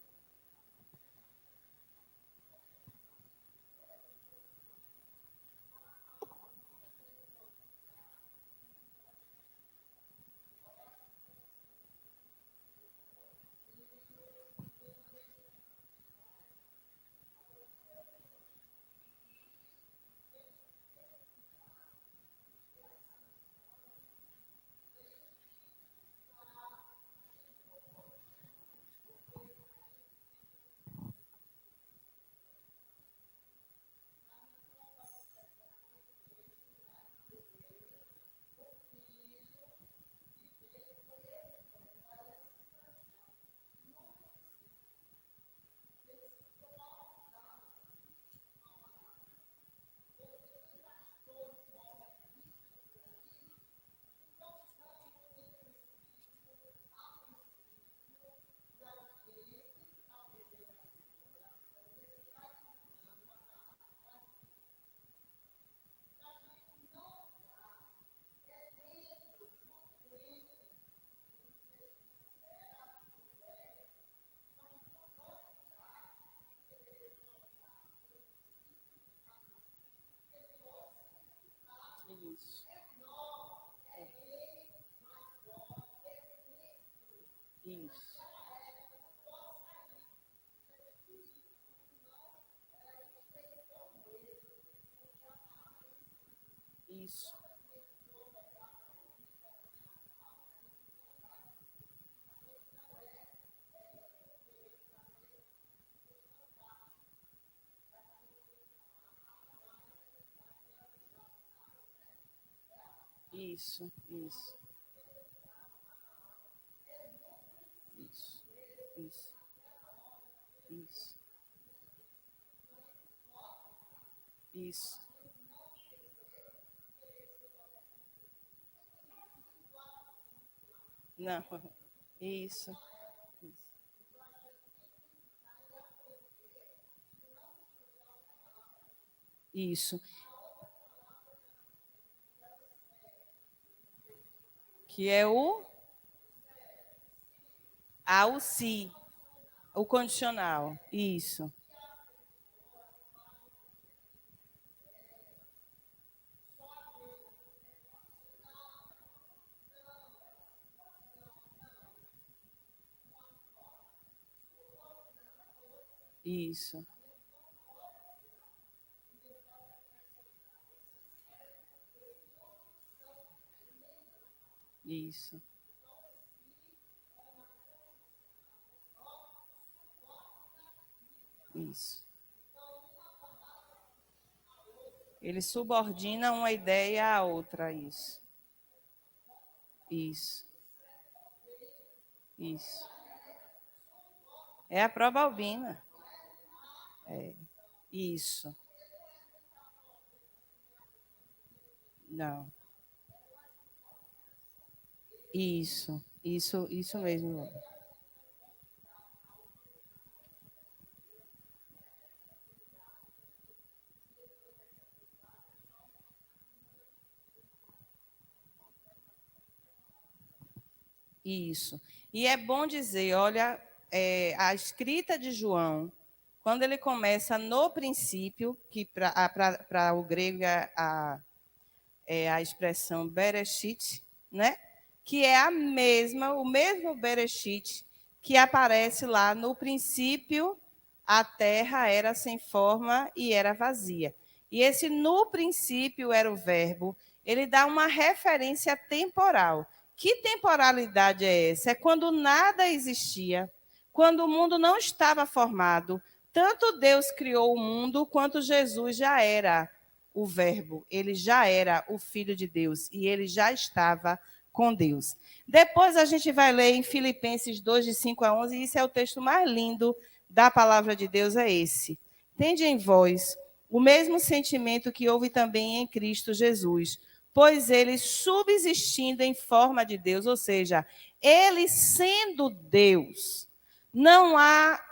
Isso. Isso. Isso. Isso. Isso. Isso. Isso. Isso. Isso. Não. Isso. Isso. Que é o ao si, o condicional. Isso. Isso. Isso. Isso. Ele subordina uma ideia à outra, isso. Isso. Isso. É a prova albina. É. Isso. Não. Isso mesmo. Isso. E é bom dizer, olha, a escrita de João, quando ele começa no princípio, que para o grego é a expressão Bereshit, né? Que é o mesmo Bereshit que aparece lá no princípio, a terra era sem forma e era vazia. E esse no princípio era o verbo, ele dá uma referência temporal. Que temporalidade é essa? É quando nada existia, quando o mundo não estava formado. Tanto Deus criou o mundo, quanto Jesus já era o Verbo, ele já era o Filho de Deus e ele já estava com Deus. Depois a gente vai ler em Filipenses 2, de 5 a 11, e isso é o texto mais lindo da palavra de Deus, é esse. Tende em vós o mesmo sentimento que houve também em Cristo Jesus, pois ele, subsistindo em forma de Deus, ou seja, ele sendo Deus, não há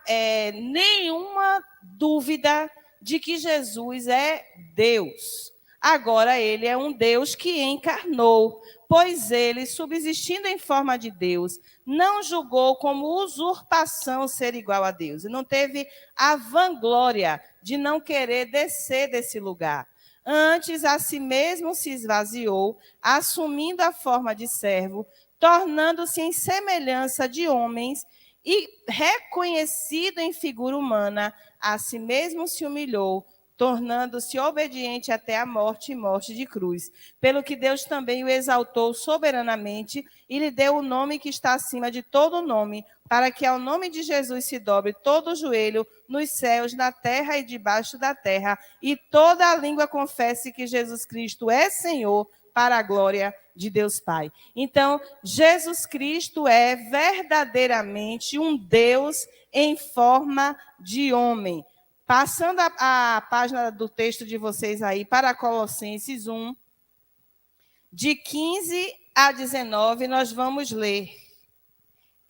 nenhuma dúvida de que Jesus é Deus. Agora, ele é um Deus que encarnou, pois ele, subsistindo em forma de Deus, não julgou como usurpação ser igual a Deus. E não teve a vanglória de não querer descer desse lugar. Antes, a si mesmo se esvaziou, assumindo a forma de servo, tornando-se em semelhança de homens e reconhecido em figura humana, a si mesmo se humilhou, tornando-se obediente até a morte e morte de cruz. Pelo que Deus também o exaltou soberanamente e lhe deu o nome que está acima de todo nome, para que ao nome de Jesus se dobre todo o joelho nos céus, na terra e debaixo da terra, e toda a língua confesse que Jesus Cristo é Senhor, para a glória de Deus Pai. Então, Jesus Cristo é verdadeiramente um Deus em forma de homem. Passando a página do texto de vocês aí para Colossenses 1, de 15 a 19, nós vamos ler.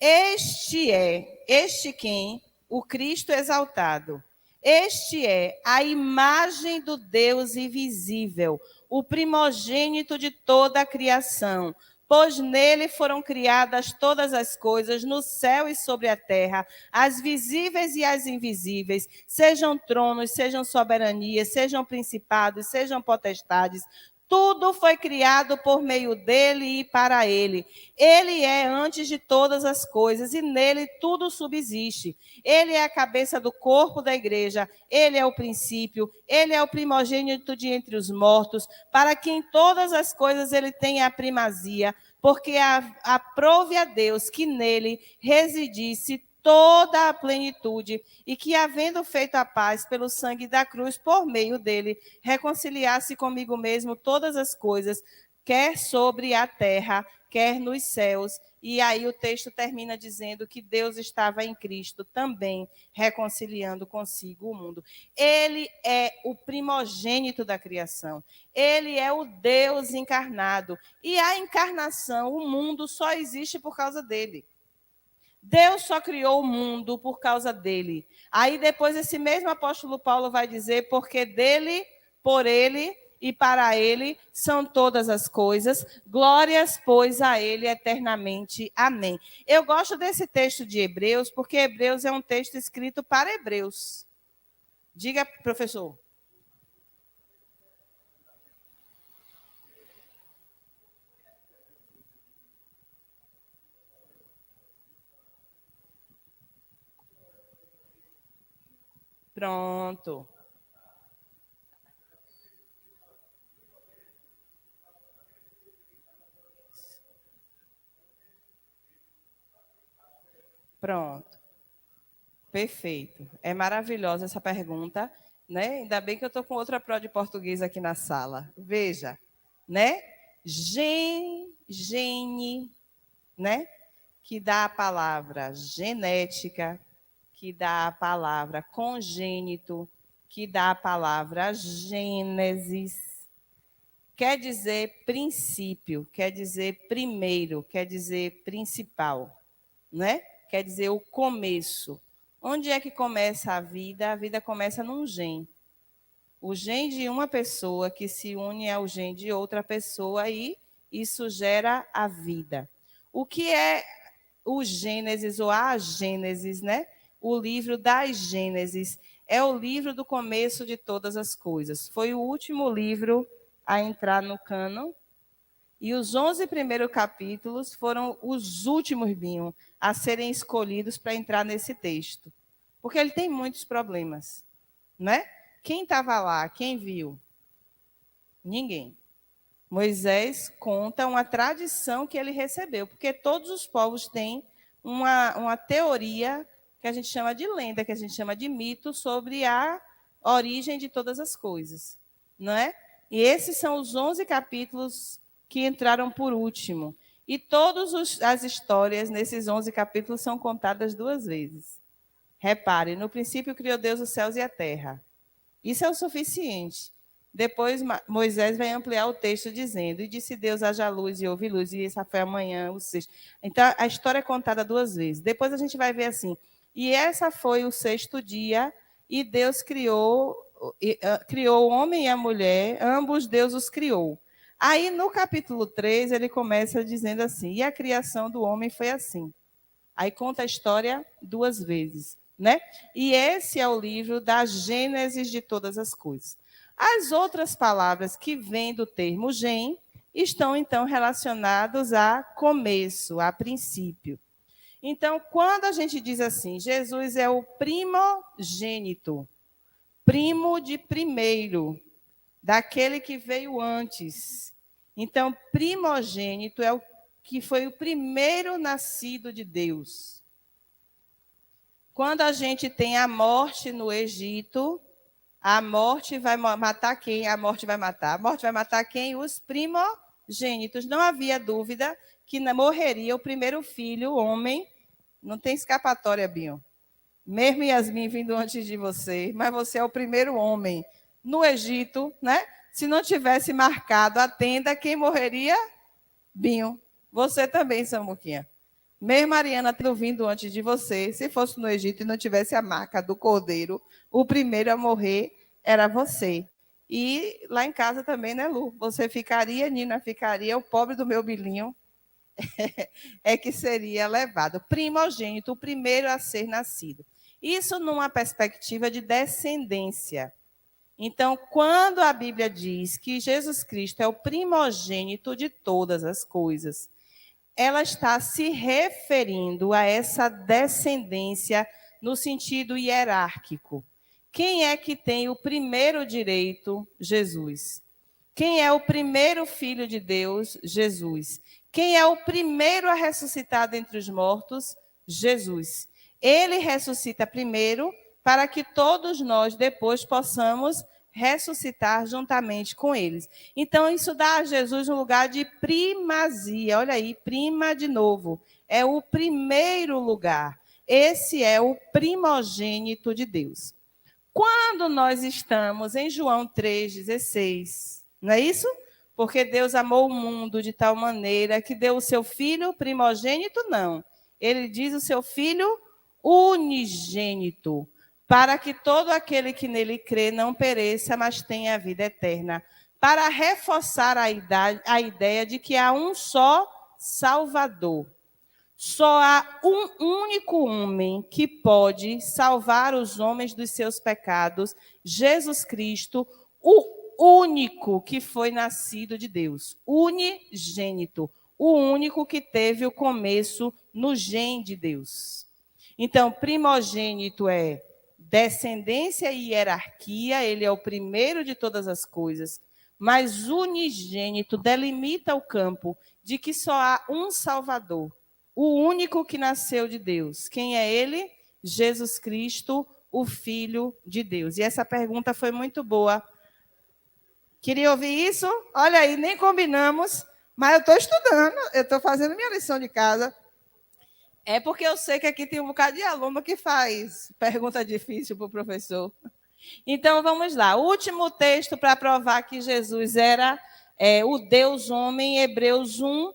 Este quem? O Cristo exaltado. Este é a imagem do Deus invisível, o primogênito de toda a criação, pois nele foram criadas todas as coisas, no céu e sobre a terra, as visíveis e as invisíveis, sejam tronos, sejam soberanias, sejam principados, sejam potestades. Tudo foi criado por meio dele e para ele. Ele é antes de todas as coisas e nele tudo subsiste. Ele é a cabeça do corpo da igreja, ele é o princípio, ele é o primogênito de entre os mortos, para que em todas as coisas ele tenha a primazia, porque aprove a Deus que nele residisse toda a plenitude, e que, havendo feito a paz pelo sangue da cruz, por meio dele, reconciliasse comigo mesmo todas as coisas, quer sobre a terra, quer nos céus. E aí o texto termina dizendo que Deus estava em Cristo também, reconciliando consigo o mundo. Ele é o primogênito da criação. Ele é o Deus encarnado. E a encarnação, o mundo, só existe por causa dele. Deus só criou o mundo por causa dele. Aí depois esse mesmo apóstolo Paulo vai dizer, porque dele, por ele e para ele são todas as coisas. Glórias, pois, a ele eternamente. Amém. Eu gosto desse texto de Hebreus, porque Hebreus é um texto escrito para hebreus. Diga, professor. Pronto. Pronto. Perfeito. É maravilhosa essa pergunta, né? Ainda bem que eu estou com outra pró de português aqui na sala. Veja, né? Gene, né? Que dá a palavra genética, que dá a palavra congênito, que dá a palavra gênesis, quer dizer princípio, quer dizer primeiro, quer dizer principal, né? Quer dizer o começo. Onde é que começa a vida? A vida começa num gene. O gene de uma pessoa que se une ao gene de outra pessoa e isso gera a vida. O que é o Gênesis ou a Gênesis, né? O livro das Gênesis é o livro do começo de todas as coisas. Foi o último livro a entrar no cânon. E os 11 primeiros capítulos foram os últimos, Binho, a serem escolhidos para entrar nesse texto. Porque ele tem muitos problemas, né? Quem estava lá? Quem viu? Ninguém. Moisés conta uma tradição que ele recebeu, porque todos os povos têm uma teoria que a gente chama de lenda, que a gente chama de mito sobre a origem de todas as coisas, não é? E esses são os 11 capítulos que entraram por último. E todas as histórias nesses 11 capítulos são contadas 2 vezes. Repare, no princípio criou Deus os céus e a terra. Isso é o suficiente. Depois Moisés vai ampliar o texto dizendo: e disse Deus, haja luz, e houve luz, e essa foi amanhã, o sexto. Então, a história é contada 2 vezes. Depois a gente vai ver assim: e essa foi o 6º dia, e Deus criou o homem e a mulher, ambos Deus os criou. Aí, no capítulo 3, ele começa dizendo assim: e a criação do homem foi assim. Aí conta a história 2 vezes, né? E esse é o livro da Gênesis de todas as coisas. As outras palavras que vêm do termo gen estão, então, relacionadas a começo, a princípio. Então, quando a gente diz assim, Jesus é o primogênito, primo de primeiro, daquele que veio antes. Então, primogênito é o que foi o primeiro nascido de Deus. Quando a gente tem a morte no Egito, a morte vai matar quem? A morte vai matar. A morte vai matar quem? Os primogênitos. Não havia dúvida que morreria o primeiro filho, o homem. Não tem escapatória, Binho. Mesmo Yasmin vindo antes de você, mas você é o primeiro homem no Egito, né? Se não tivesse marcado a tenda, quem morreria? Binho. Você também, Samuquinha. Mesmo Mariana tendo vindo antes de você, se fosse no Egito e não tivesse a marca do cordeiro, o primeiro a morrer era você. E lá em casa também, né, Lu? Você ficaria, Nina ficaria, o pobre do meu bilinho é que seria levado. Primogênito, o primeiro a ser nascido. Isso numa perspectiva de descendência. Então, quando a Bíblia diz que Jesus Cristo é o primogênito de todas as coisas, ela está se referindo a essa descendência no sentido hierárquico. Quem é que tem o primeiro direito? Jesus. Quem é o primeiro filho de Deus? Jesus. Quem é o primeiro a ressuscitar dentre os mortos? Jesus. Ele ressuscita primeiro para que todos nós depois possamos ressuscitar juntamente com eles. Então, isso dá a Jesus um lugar de primazia. Olha aí, prima de novo. É o primeiro lugar. Esse é o primogênito de Deus. Quando nós estamos em João 3,16, não é isso? Porque Deus amou o mundo de tal maneira que deu o seu filho primogênito, não. Ele diz o seu filho unigênito, para que todo aquele que nele crê não pereça, mas tenha a vida eterna. Para reforçar a ideia de que há um só Salvador. Só há um único homem que pode salvar os homens dos seus pecados, Jesus Cristo, o único que foi nascido de Deus, unigênito, o único que teve o começo no gene de Deus. Então, primogênito é descendência e hierarquia, ele é o primeiro de todas as coisas, mas unigênito delimita o campo de que só há um Salvador, o único que nasceu de Deus. Quem é ele? Jesus Cristo, o Filho de Deus. E essa pergunta foi muito boa. Queria ouvir isso? Olha aí, nem combinamos, mas eu estou estudando, eu estou fazendo minha lição de casa. É porque eu sei que aqui tem um bocado de aluno que faz pergunta difícil para o professor. Então, vamos lá. O último texto para provar que Jesus era o Deus homem, Hebreus 1,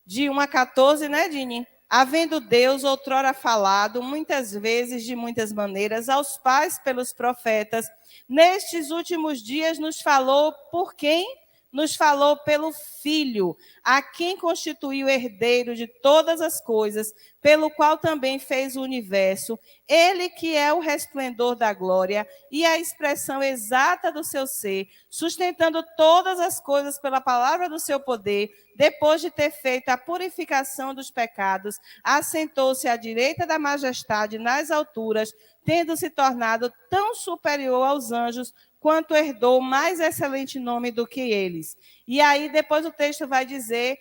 de 1 a 14, né, Dini? Havendo Deus outrora falado, muitas vezes, de muitas maneiras, aos pais pelos profetas, nestes últimos dias nos falou por quem? Nos falou pelo Filho, a quem constituiu herdeiro de todas as coisas, pelo qual também fez o universo, ele que é o resplendor da glória e a expressão exata do seu ser, sustentando todas as coisas pela palavra do seu poder, depois de ter feito a purificação dos pecados, assentou-se à direita da majestade nas alturas, tendo se tornado tão superior aos anjos, quanto herdou mais excelente nome do que eles. E aí, depois o texto vai dizer,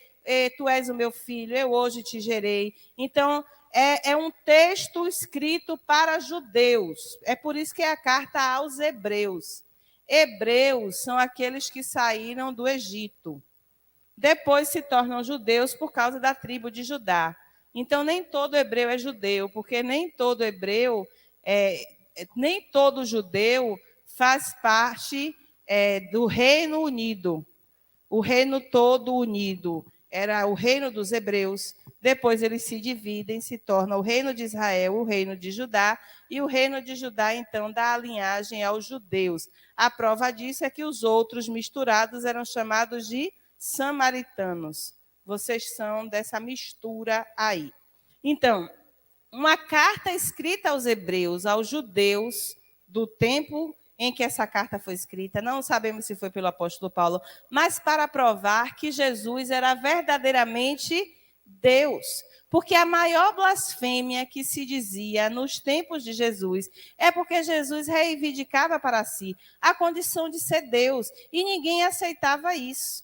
tu és o meu filho, eu hoje te gerei. Então, é um texto escrito para judeus. É por isso que é a carta aos hebreus. Hebreus são aqueles que saíram do Egito. Depois se tornam judeus por causa da tribo de Judá. Então, nem todo hebreu é judeu, porque nem todo hebreu, nem todo judeu faz parte do Reino Unido. O reino todo unido era o reino dos hebreus. Depois eles se dividem, se torna o reino de Israel, o reino de Judá, e o reino de Judá, então, dá a linhagem aos judeus. A prova disso é que os outros misturados eram chamados de samaritanos. Vocês são dessa mistura aí. Então, uma carta escrita aos hebreus, aos judeus do tempo em que essa carta foi escrita, não sabemos se foi pelo apóstolo Paulo, mas para provar que Jesus era verdadeiramente Deus. Porque a maior blasfêmia que se dizia nos tempos de Jesus é porque Jesus reivindicava para si a condição de ser Deus, e ninguém aceitava isso.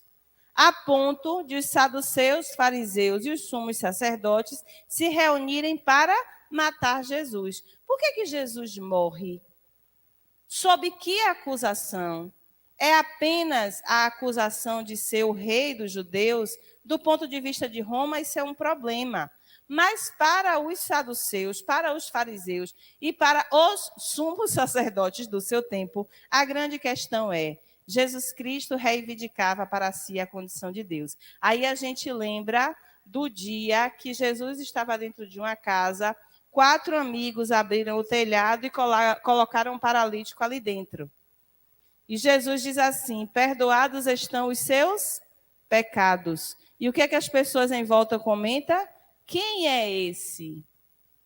A ponto de os saduceus, fariseus e os sumos sacerdotes se reunirem para matar Jesus. Por que Jesus morre? Sob que acusação? É apenas a acusação de ser o rei dos judeus? Do ponto de vista de Roma, isso é um problema. Mas para os saduceus, para os fariseus e para os sumos sacerdotes do seu tempo, a grande questão é: Jesus Cristo reivindicava para si a condição de Deus. Aí a gente lembra do dia que Jesus estava dentro de uma casa, 4 amigos abriram o telhado e colocaram um paralítico ali dentro. E Jesus diz assim: perdoados estão os seus pecados. E o que é que as pessoas em volta comentam? Quem é esse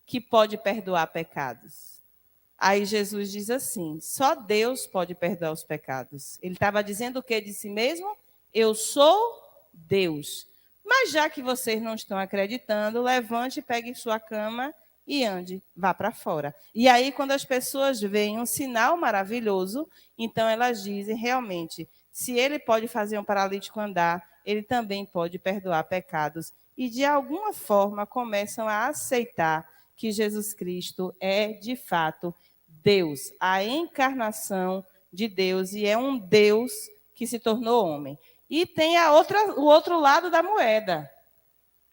que pode perdoar pecados? Aí Jesus diz assim: só Deus pode perdoar os pecados. Ele estava dizendo o que de si mesmo? Eu sou Deus. Mas já que vocês não estão acreditando, levante, pegue sua cama e ande, vá para fora. E aí, quando as pessoas veem um sinal maravilhoso, então elas dizem, realmente, se ele pode fazer um paralítico andar, ele também pode perdoar pecados. E, de alguma forma, começam a aceitar que Jesus Cristo é, de fato, Deus, a encarnação de Deus, e é um Deus que se tornou homem. E tem o outro lado da moeda.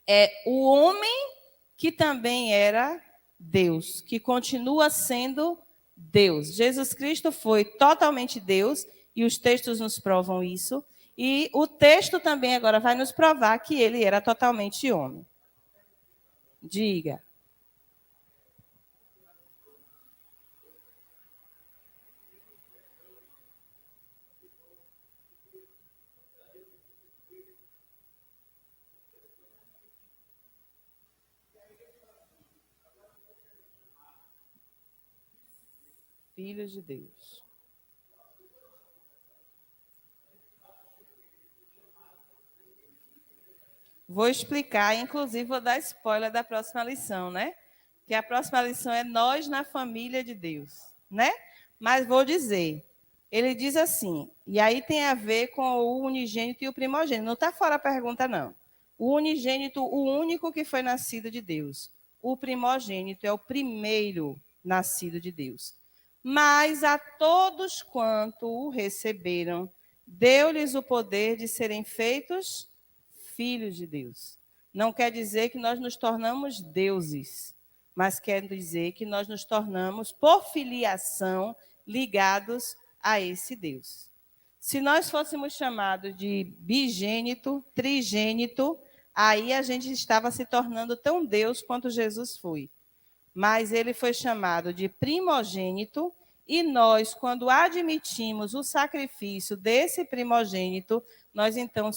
É o homem que também era Deus, que continua sendo Deus. Jesus Cristo foi totalmente Deus, e os textos nos provam isso, e o texto também agora vai nos provar que ele era totalmente homem. Diga. Filhos de Deus. Vou explicar, inclusive vou dar spoiler da próxima lição, né? Que a próxima lição é nós na família de Deus, né? Mas vou dizer, ele diz assim, e aí tem a ver com o unigênito e o primogênito. Não está fora a pergunta, não. O unigênito, o único que foi nascido de Deus. O primogênito é o primeiro nascido de Deus. Mas a todos quanto o receberam, deu-lhes o poder de serem feitos filhos de Deus. Não quer dizer que nós nos tornamos deuses, mas quer dizer que nós nos tornamos, por filiação, ligados a esse Deus. Se nós fôssemos chamados de bigênito, trigênito, aí a gente estava se tornando tão Deus quanto Jesus foi. Mas ele foi chamado de primogênito, e nós, quando admitimos o sacrifício desse primogênito, nós então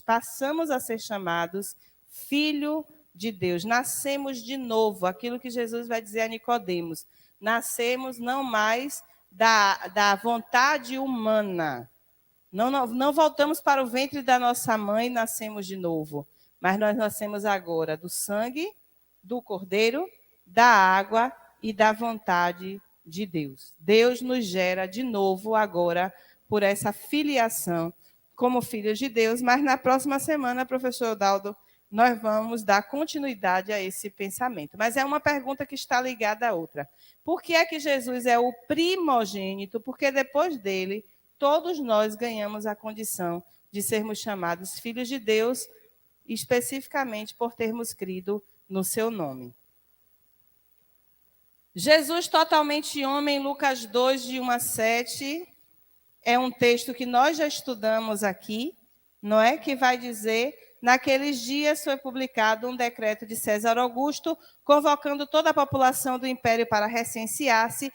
passamos a ser chamados filho de Deus. Nascemos de novo, aquilo que Jesus vai dizer a Nicodemos. Nascemos não mais da vontade humana. Não voltamos para o ventre da nossa mãe e nascemos de novo. Mas nós nascemos agora do sangue, do Cordeiro, da água e da vontade de Deus. Deus nos gera de novo agora por essa filiação como filhos de Deus, mas na próxima semana, professor Daldo, nós vamos dar continuidade a esse pensamento. Mas é uma pergunta que está ligada à outra. Por que é que Jesus é o primogênito? Porque depois dele, todos nós ganhamos a condição de sermos chamados filhos de Deus, especificamente por termos crido no seu nome. Jesus totalmente homem, Lucas 2, de 1 a 7, é um texto que nós já estudamos aqui, não é? Que vai dizer, naqueles dias foi publicado um decreto de César Augusto, convocando toda a população do império para recensear-se.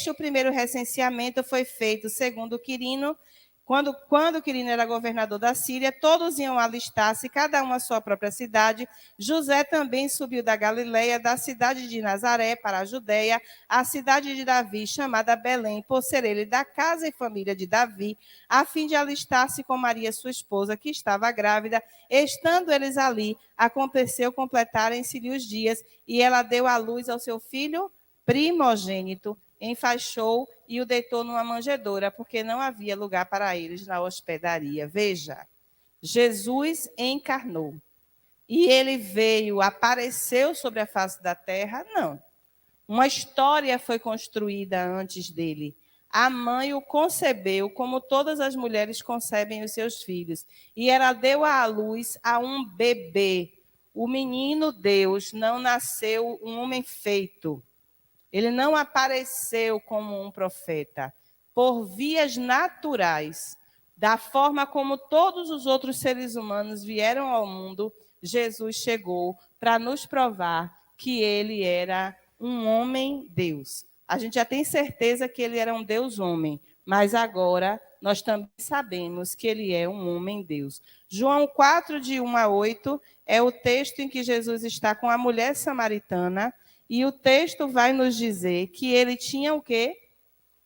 O primeiro recenseamento foi feito segundo Quirino. Quando Quirino era governador da Síria, todos iam alistar-se, cada um à sua própria cidade. José também subiu da Galileia, da cidade de Nazaré para a Judeia, a cidade de Davi, chamada Belém, por ser ele da casa e família de Davi, a fim de alistar-se com Maria, sua esposa, que estava grávida. Estando eles ali, aconteceu completarem-se-lhe os dias, e ela deu à luz ao seu filho primogênito, enfaixou e o deitou numa manjedoura, porque não havia lugar para eles na hospedaria. Veja, Jesus encarnou. E ele veio, apareceu sobre a face da terra? Não. Uma história foi construída antes dele. A mãe o concebeu como todas as mulheres concebem os seus filhos. E ela deu à luz a um bebê. O menino Deus não nasceu um homem feito. Ele não apareceu como um profeta. Por vias naturais, da forma como todos os outros seres humanos vieram ao mundo, Jesus chegou para nos provar que ele era um homem-Deus. A gente já tem certeza que ele era um Deus-homem, mas agora nós também sabemos que ele é um homem-Deus. João 4, de 1 a 8, é o texto em que Jesus está com a mulher samaritana, e o texto vai nos dizer que ele tinha o quê?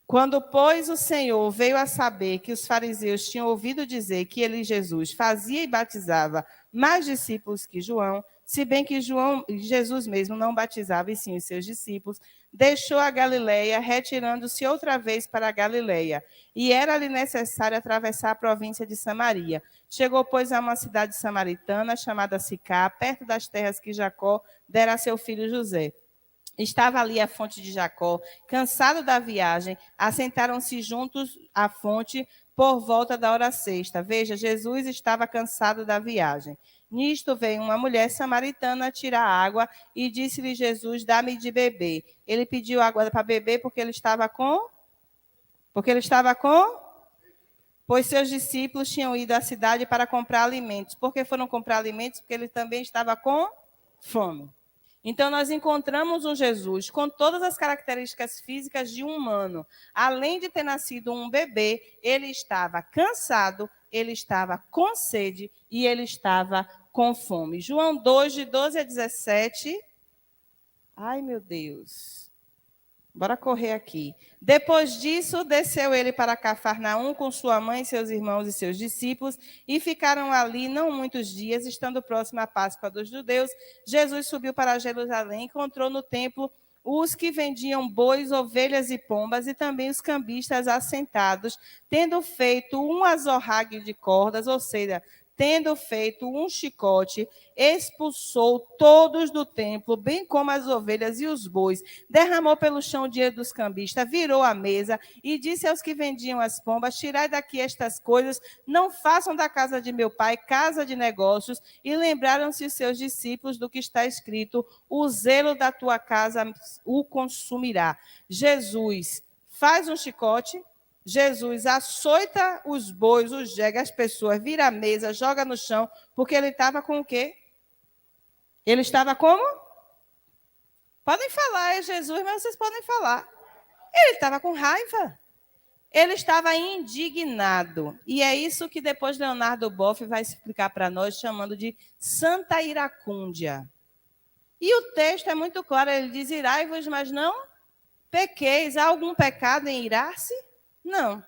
Quando, pois, o Senhor veio a saber que os fariseus tinham ouvido dizer que ele, Jesus, fazia e batizava mais discípulos que João, se bem que Jesus mesmo não batizava, e sim os seus discípulos, deixou a Galileia, retirando-se outra vez para a Galileia. E era-lhe necessário atravessar a província de Samaria. Chegou, pois, a uma cidade samaritana, chamada Sicá, perto das terras que Jacó dera a seu filho José. Estava ali a fonte de Jacó. Cansado da viagem, assentaram-se juntos à fonte por volta da hora sexta. Veja, Jesus estava cansado da viagem. Nisto veio uma mulher samaritana tirar água e disse-lhe Jesus, dá-me de beber. Ele pediu água para beber porque ele estava com? Pois seus discípulos tinham ido à cidade para comprar alimentos. Por que foram comprar alimentos? Porque ele também estava com fome. Então, nós encontramos um Jesus com todas as características físicas de um humano. Além de ter nascido um bebê, ele estava cansado, ele estava com sede e ele estava com fome. João 2, de 12 a 17. Ai, meu Deus. Bora correr aqui. Depois disso, desceu ele para Cafarnaum com sua mãe, seus irmãos e seus discípulos, e ficaram ali não muitos dias, estando próximo à Páscoa dos judeus. Jesus subiu para Jerusalém, encontrou no templo os que vendiam bois, ovelhas e pombas, e também os cambistas assentados, tendo feito um azorrague de cordas, ou seja, tendo feito um chicote, expulsou todos do templo, bem como as ovelhas e os bois, derramou pelo chão o dinheiro dos cambistas, virou a mesa e disse aos que vendiam as pombas, tirai daqui estas coisas, não façam da casa de meu pai casa de negócios. E lembraram-se os seus discípulos do que está escrito, o zelo da tua casa o consumirá. Jesus faz um chicote, Jesus açoita os bois, os jegue, as pessoas, vira a mesa, joga no chão, porque ele estava com o quê? Ele estava como? Podem falar, é Jesus, mas vocês podem falar. Ele estava com raiva. Ele estava indignado. E é isso que depois Leonardo Boff vai explicar para nós, chamando de Santa Iracúndia. E o texto é muito claro, ele diz, irai-vos, mas não pequeis. Há algum pecado em irar-se? Não.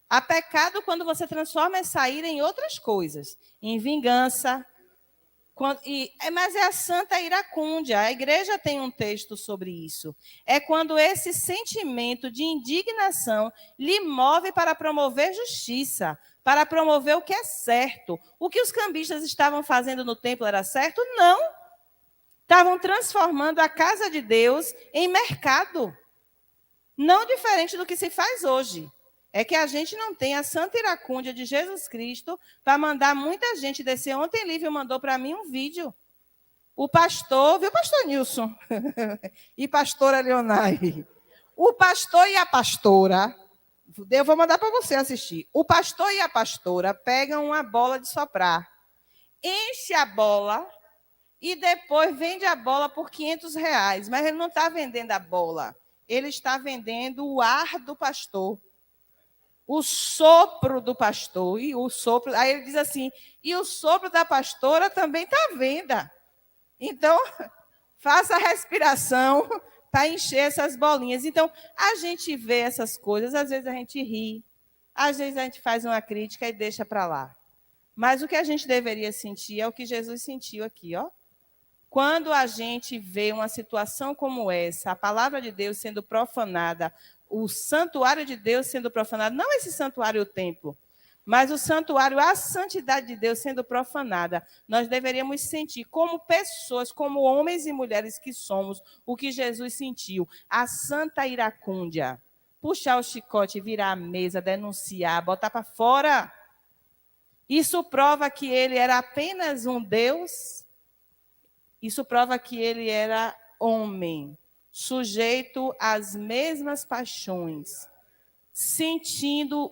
Há pecado quando você transforma essa ira em outras coisas, em vingança. Mas é a Santa Iracúndia. A igreja tem um texto sobre isso. É quando esse sentimento de indignação lhe move para promover justiça, para promover o que é certo. O que os cambistas estavam fazendo no templo era certo? Não. Estavam transformando a casa de Deus em mercado. Não diferente do que se faz hoje. É que a gente não tem a Santa Iracúndia de Jesus Cristo para mandar muita gente descer. Ontem Lívia mandou para mim um vídeo. O pastor, viu, pastor Nilson? E pastora Leonai. O pastor e a pastora, eu vou mandar para você assistir. O pastor e a pastora pegam uma bola de soprar, enche a bola e depois vende a bola por R$ 500. Mas ele não está vendendo a bola. Ele está vendendo o ar do pastor. O sopro do pastor, e o sopro, aí ele diz assim, e o sopro da pastora também está à venda. Então, faça a respiração para encher essas bolinhas. Então, a gente vê essas coisas, às vezes a gente ri, às vezes a gente faz uma crítica e deixa para lá. Mas o que a gente deveria sentir é o que Jesus sentiu aqui, ó. Quando a gente vê uma situação como essa, a palavra de Deus sendo profanada, o santuário de Deus sendo profanado, não esse santuário o templo, mas o santuário, a santidade de Deus sendo profanada, nós deveríamos sentir como pessoas, como homens e mulheres que somos, o que Jesus sentiu, a santa iracúndia, puxar o chicote, virar a mesa, denunciar, botar para fora. Isso prova que ele era apenas um Deus, isso prova que ele era homem, sujeito às mesmas paixões, sentindo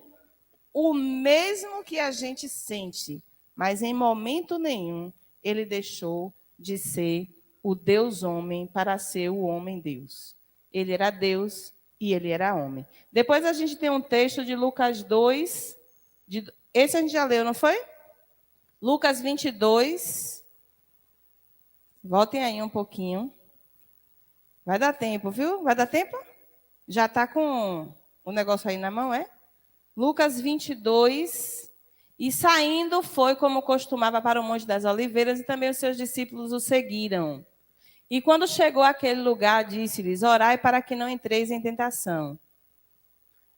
o mesmo que a gente sente, mas em momento nenhum ele deixou de ser o Deus homem para ser o homem Deus. Ele era Deus e ele era homem. Depois a gente tem um texto de Lucas 2, esse a gente já leu, não foi? Lucas 22. Voltem aí um pouquinho. Vai dar tempo, viu? Vai dar tempo? Já está com o negócio aí na mão, é? Lucas 22. E saindo foi, como costumava, para o Monte das Oliveiras, e também os seus discípulos o seguiram. E quando chegou àquele lugar, disse-lhes, orai para que não entreis em tentação.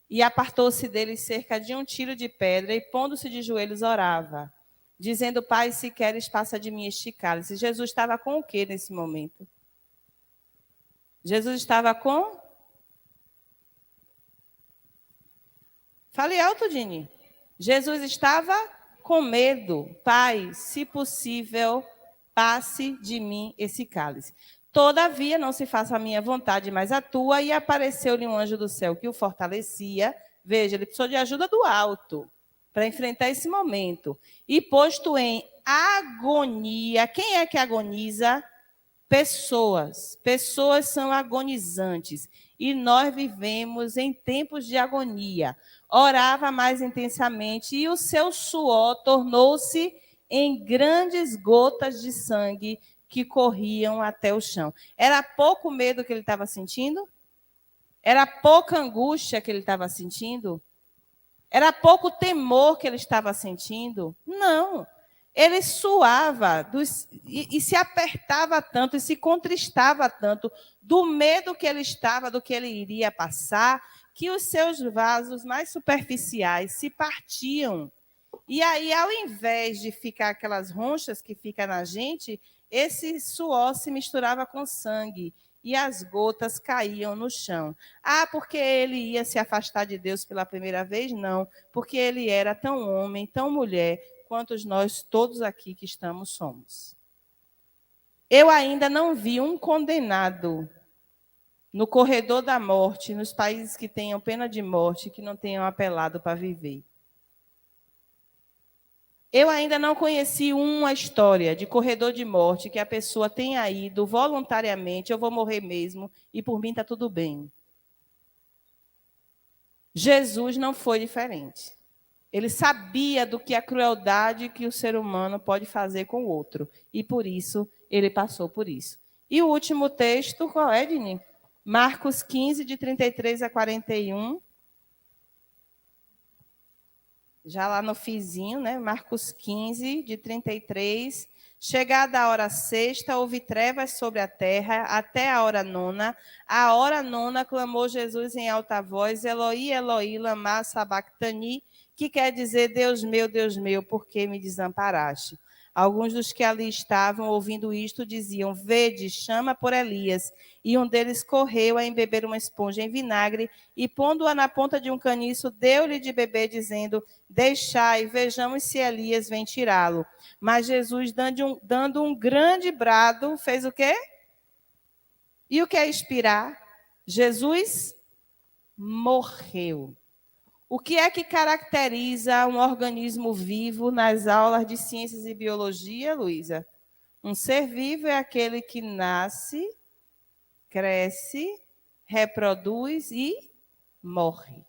E apartou-se deles cerca de 1 tiro de pedra, e pondo-se de joelhos, orava, dizendo, Pai, se queres, passa de mim este cálice. Jesus estava com o quê nesse momento? Jesus estava com? Fale alto, Dini. Jesus estava com medo. Pai, se possível, passe de mim esse cálice. Todavia, não se faça a minha vontade, mas a tua. E apareceu-lhe um anjo do céu que o fortalecia. Veja, ele precisou de ajuda do alto para enfrentar esse momento. E posto em agonia. Quem é que agoniza? Pessoas. Pessoas são agonizantes. E nós vivemos em tempos de agonia. Orava mais intensamente e o seu suor tornou-se em grandes gotas de sangue que corriam até o chão. Era pouco medo que ele estava sentindo? Era pouca angústia que ele estava sentindo? Era pouco temor que ele estava sentindo? Não. Ele suava e se apertava tanto, e se contristava tanto do medo que ele estava, do que ele iria passar, que os seus vasos mais superficiais se partiam. E aí, ao invés de ficar aquelas ronchas que ficam na gente, esse suor se misturava com sangue e as gotas caíam no chão. Ah, porque ele ia se afastar de Deus pela primeira vez? Não, porque ele era tão homem, tão mulher, quantos nós todos aqui que estamos somos. Eu ainda não vi um condenado no corredor da morte, nos países que tenham pena de morte, que não tenham apelado para viver. Eu ainda não conheci uma história de corredor de morte que a pessoa tenha ido voluntariamente, eu vou morrer mesmo, e por mim está tudo bem. Jesus não foi diferente. Ele sabia do que a crueldade que o ser humano pode fazer com o outro, e por isso ele passou por isso. E o último texto, qual é, Dini? Marcos 15, de 33 a 41. Já lá no fizinho, né? Marcos 15, de 33. Chegada a hora sexta, houve trevas sobre a terra, até a hora nona. A hora nona clamou Jesus em alta voz, Eloi, Eloi, lama sabactani, que quer dizer, Deus meu, por que me desamparaste? Alguns dos que ali estavam, ouvindo isto, diziam, vede, chama por Elias. E um deles correu a embeber uma esponja em vinagre, e pondo-a na ponta de um caniço, deu-lhe de beber, dizendo, deixai, vejamos se Elias vem tirá-lo. Mas Jesus, dando um grande brado, fez o quê? E o que é expirar? Jesus morreu. O que é que caracteriza um organismo vivo nas aulas de ciências e biologia, Luísa? Um ser vivo é aquele que nasce, cresce, reproduz e morre.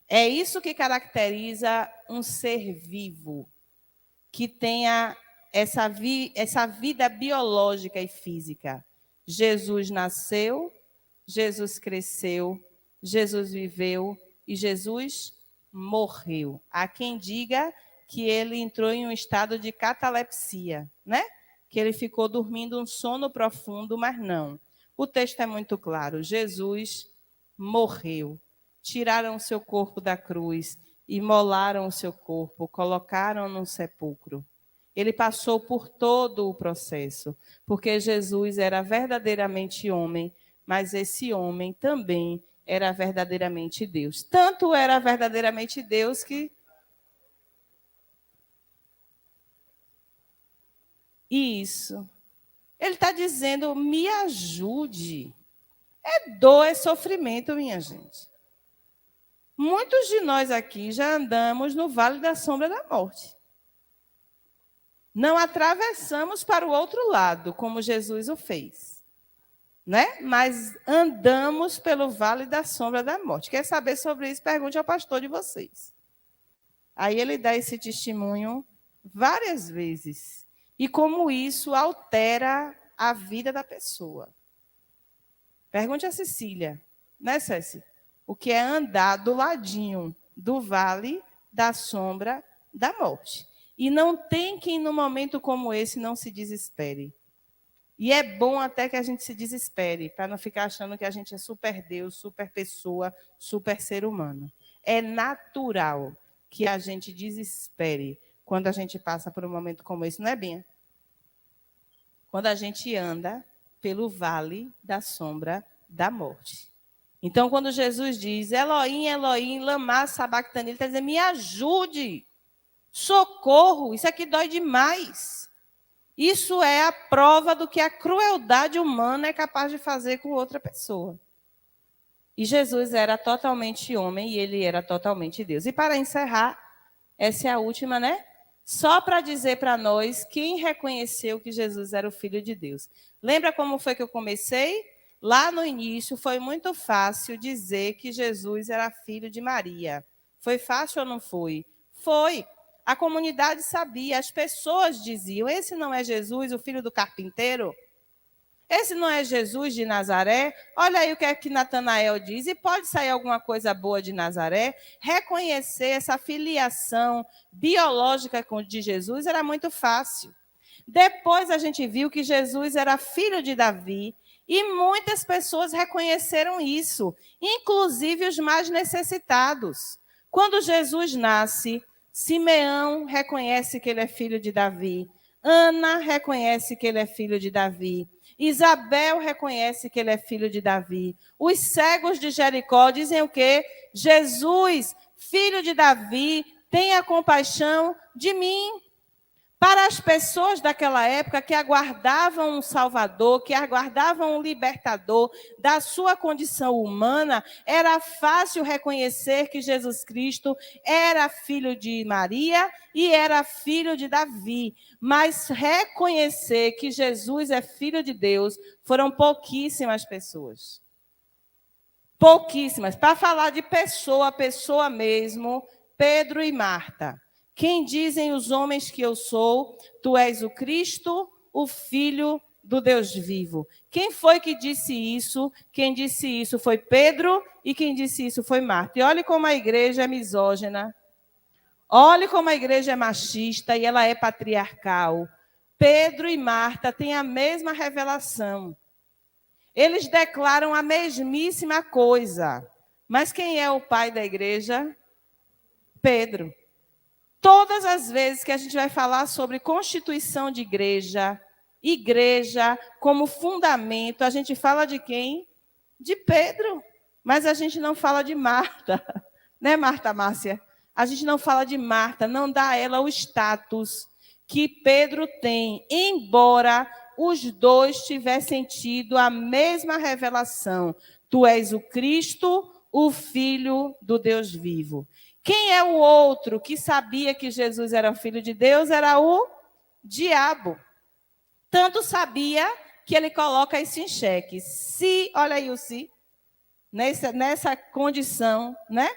É isso que caracteriza um ser vivo, que tenha essa vida biológica e física. Jesus nasceu, Jesus cresceu, Jesus viveu e Jesus morreu. Há quem diga que ele entrou em um estado de catalepsia, né? Que ele ficou dormindo um sono profundo, mas não. O texto é muito claro. Jesus morreu. Tiraram o seu corpo da cruz, imolaram o seu corpo, colocaram num sepulcro. Ele passou por todo o processo, porque Jesus era verdadeiramente homem, mas esse homem também era verdadeiramente Deus. Tanto era verdadeiramente Deus que... Isso. Ele está dizendo, me ajude. É dor, é sofrimento, minha gente. Muitos de nós aqui já andamos no vale da sombra da morte. Não atravessamos para o outro lado, como Jesus o fez, né? Mas andamos pelo vale da sombra da morte. Quer saber sobre isso? Pergunte ao pastor de vocês. Aí ele dá esse testemunho várias vezes. E como isso altera a vida da pessoa. Pergunte a Cecília, né, Céci? O que é andar do ladinho do vale da sombra da morte. E não tem quem, num momento como esse, não se desespere. E é bom até que a gente se desespere, para não ficar achando que a gente é super Deus, super pessoa, super ser humano. É natural que a gente desespere quando a gente passa por um momento como esse, não é, Binha? Quando a gente anda pelo vale da sombra da morte. Então, quando Jesus diz, Elohim, Elohim, lama sabactani, ele está dizendo, me ajude, socorro, isso aqui dói demais. Isso é a prova do que a crueldade humana é capaz de fazer com outra pessoa. E Jesus era totalmente homem e ele era totalmente Deus. E para encerrar, essa é a última, né? Só para dizer para nós quem reconheceu que Jesus era o Filho de Deus. Lembra como foi que eu comecei? Lá no início foi muito fácil dizer que Jesus era filho de Maria. Foi fácil ou não foi? Foi. A comunidade sabia, as pessoas diziam, esse não é Jesus, o filho do carpinteiro? Esse não é Jesus de Nazaré? Olha aí o que é que Natanael diz. E pode sair alguma coisa boa de Nazaré? Reconhecer essa filiação biológica de Jesus era muito fácil. Depois a gente viu que Jesus era filho de Davi e muitas pessoas reconheceram isso, inclusive os mais necessitados. Quando Jesus nasce, Simeão reconhece que ele é filho de Davi. Ana reconhece que ele é filho de Davi. Isabel reconhece que ele é filho de Davi. Os cegos de Jericó dizem o quê? Jesus, filho de Davi, tenha compaixão de mim. Para as pessoas daquela época que aguardavam um Salvador, que aguardavam um libertador da sua condição humana, era fácil reconhecer que Jesus Cristo era filho de Maria e era filho de Davi. Mas reconhecer que Jesus é filho de Deus foram pouquíssimas pessoas. Pouquíssimas. Para falar de pessoa, pessoa mesmo, Pedro e Marta. Quem dizem os homens que eu sou? Tu és o Cristo, o Filho do Deus vivo. Quem foi que disse isso? Quem disse isso foi Pedro e quem disse isso foi Marta. E olhe como a igreja é misógina. Olhe como a igreja é machista e ela é patriarcal. Pedro e Marta têm a mesma revelação. Eles declaram a mesmíssima coisa. Mas quem é o pai da igreja? Pedro. Todas as vezes que a gente vai falar sobre constituição de igreja, igreja como fundamento, a gente fala de quem? De Pedro. Mas a gente não fala de Marta. Né, Marta Márcia? A gente não fala de Marta, não dá a ela o status que Pedro tem, embora os dois tivessem tido a mesma revelação. Tu és o Cristo, o Filho do Deus vivo. Quem é o outro que sabia que Jesus era o Filho de Deus? Era o diabo. Tanto sabia que ele coloca isso em xeque. Se, olha aí o se, nessa condição, né?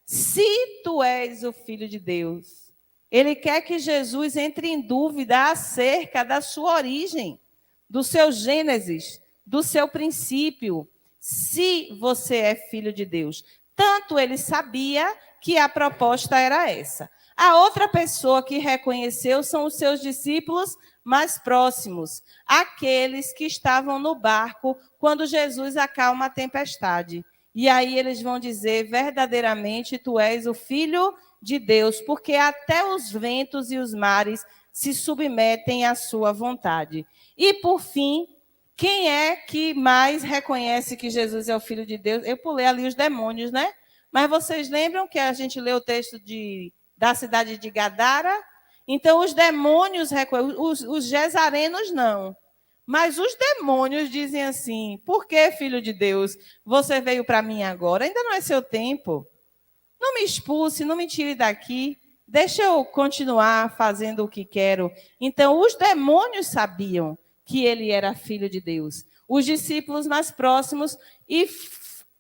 Se tu és o Filho de Deus, ele quer que Jesus entre em dúvida acerca da sua origem, do seu Gênesis, do seu princípio. Se você é filho de Deus. Tanto ele sabia que a proposta era essa. A outra pessoa que reconheceu são os seus discípulos mais próximos, aqueles que estavam no barco quando Jesus acalma a tempestade. E aí eles vão dizer, verdadeiramente, tu és o Filho de Deus, porque até os ventos e os mares se submetem à sua vontade. E, por fim, quem é que mais reconhece que Jesus é o Filho de Deus? Eu pulei ali os demônios, né? Mas vocês lembram que a gente leu o texto da cidade de Gadara? Então, os demônios reconhecem, os gesarenos não. Mas os demônios dizem assim, por que, filho de Deus, você veio para mim agora? Ainda não é seu tempo. Não me expulse, não me tire daqui. Deixa eu continuar fazendo o que quero. Então, os demônios sabiam que ele era filho de Deus. Os discípulos mais próximos e,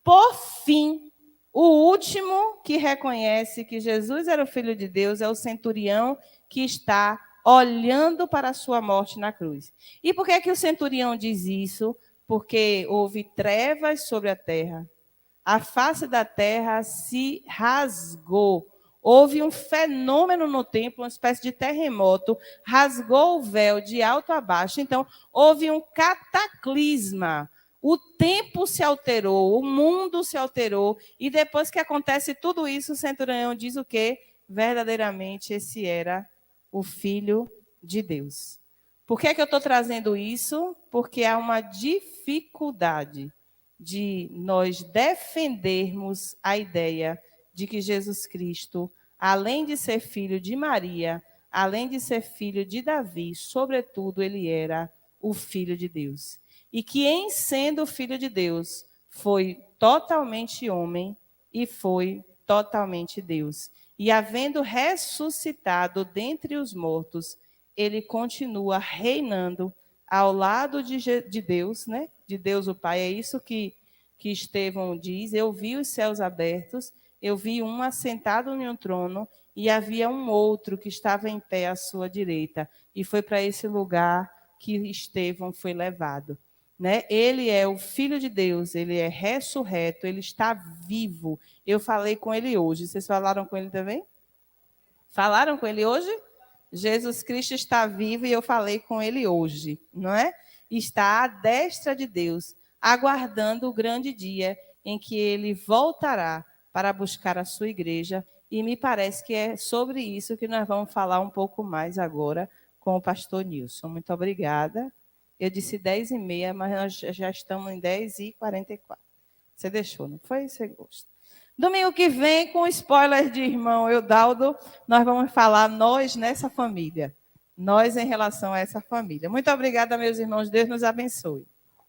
por fim, o último que reconhece que Jesus era o Filho de Deus é o centurião que está olhando para a sua morte na cruz. E por que o centurião diz isso? Porque houve trevas sobre a terra. A face da terra se rasgou. Houve um fenômeno no templo, uma espécie de terremoto, rasgou o véu de alto a baixo. Então, houve um cataclisma. O tempo se alterou, o mundo se alterou, e depois que acontece tudo isso, o centurião diz o quê? Verdadeiramente esse era o Filho de Deus. Por que eu estou trazendo isso? Porque há uma dificuldade de nós defendermos a ideia de que Jesus Cristo, além de ser filho de Maria, além de ser filho de Davi, sobretudo ele era o Filho de Deus. E que, em sendo filho de Deus, foi totalmente homem e foi totalmente Deus. E, havendo ressuscitado dentre os mortos, ele continua reinando ao lado de Deus, né? De Deus o Pai. É isso que Estevão diz. Eu vi os céus abertos, eu vi um assentado em um trono e havia um outro que estava em pé à sua direita. E foi para esse lugar que Estevão foi levado. Né? Ele é o Filho de Deus, ele é ressurreto, ele está vivo. Eu falei com ele hoje. Vocês falaram com ele também? Falaram com ele hoje? Jesus Cristo está vivo e eu falei com ele hoje, não é? Está à destra de Deus, aguardando o grande dia em que ele voltará para buscar a sua igreja. E me parece que é sobre isso que nós vamos falar um pouco mais agora com o pastor Nilson. Muito obrigada. Eu disse 10h30, mas nós já estamos em 10h44. Você deixou, não foi? Você gosta. Domingo que vem, com spoiler de irmão Eudaldo, nós vamos falar nós nessa família. nós em relação a essa família. Muito obrigada, meus irmãos. Deus nos abençoe.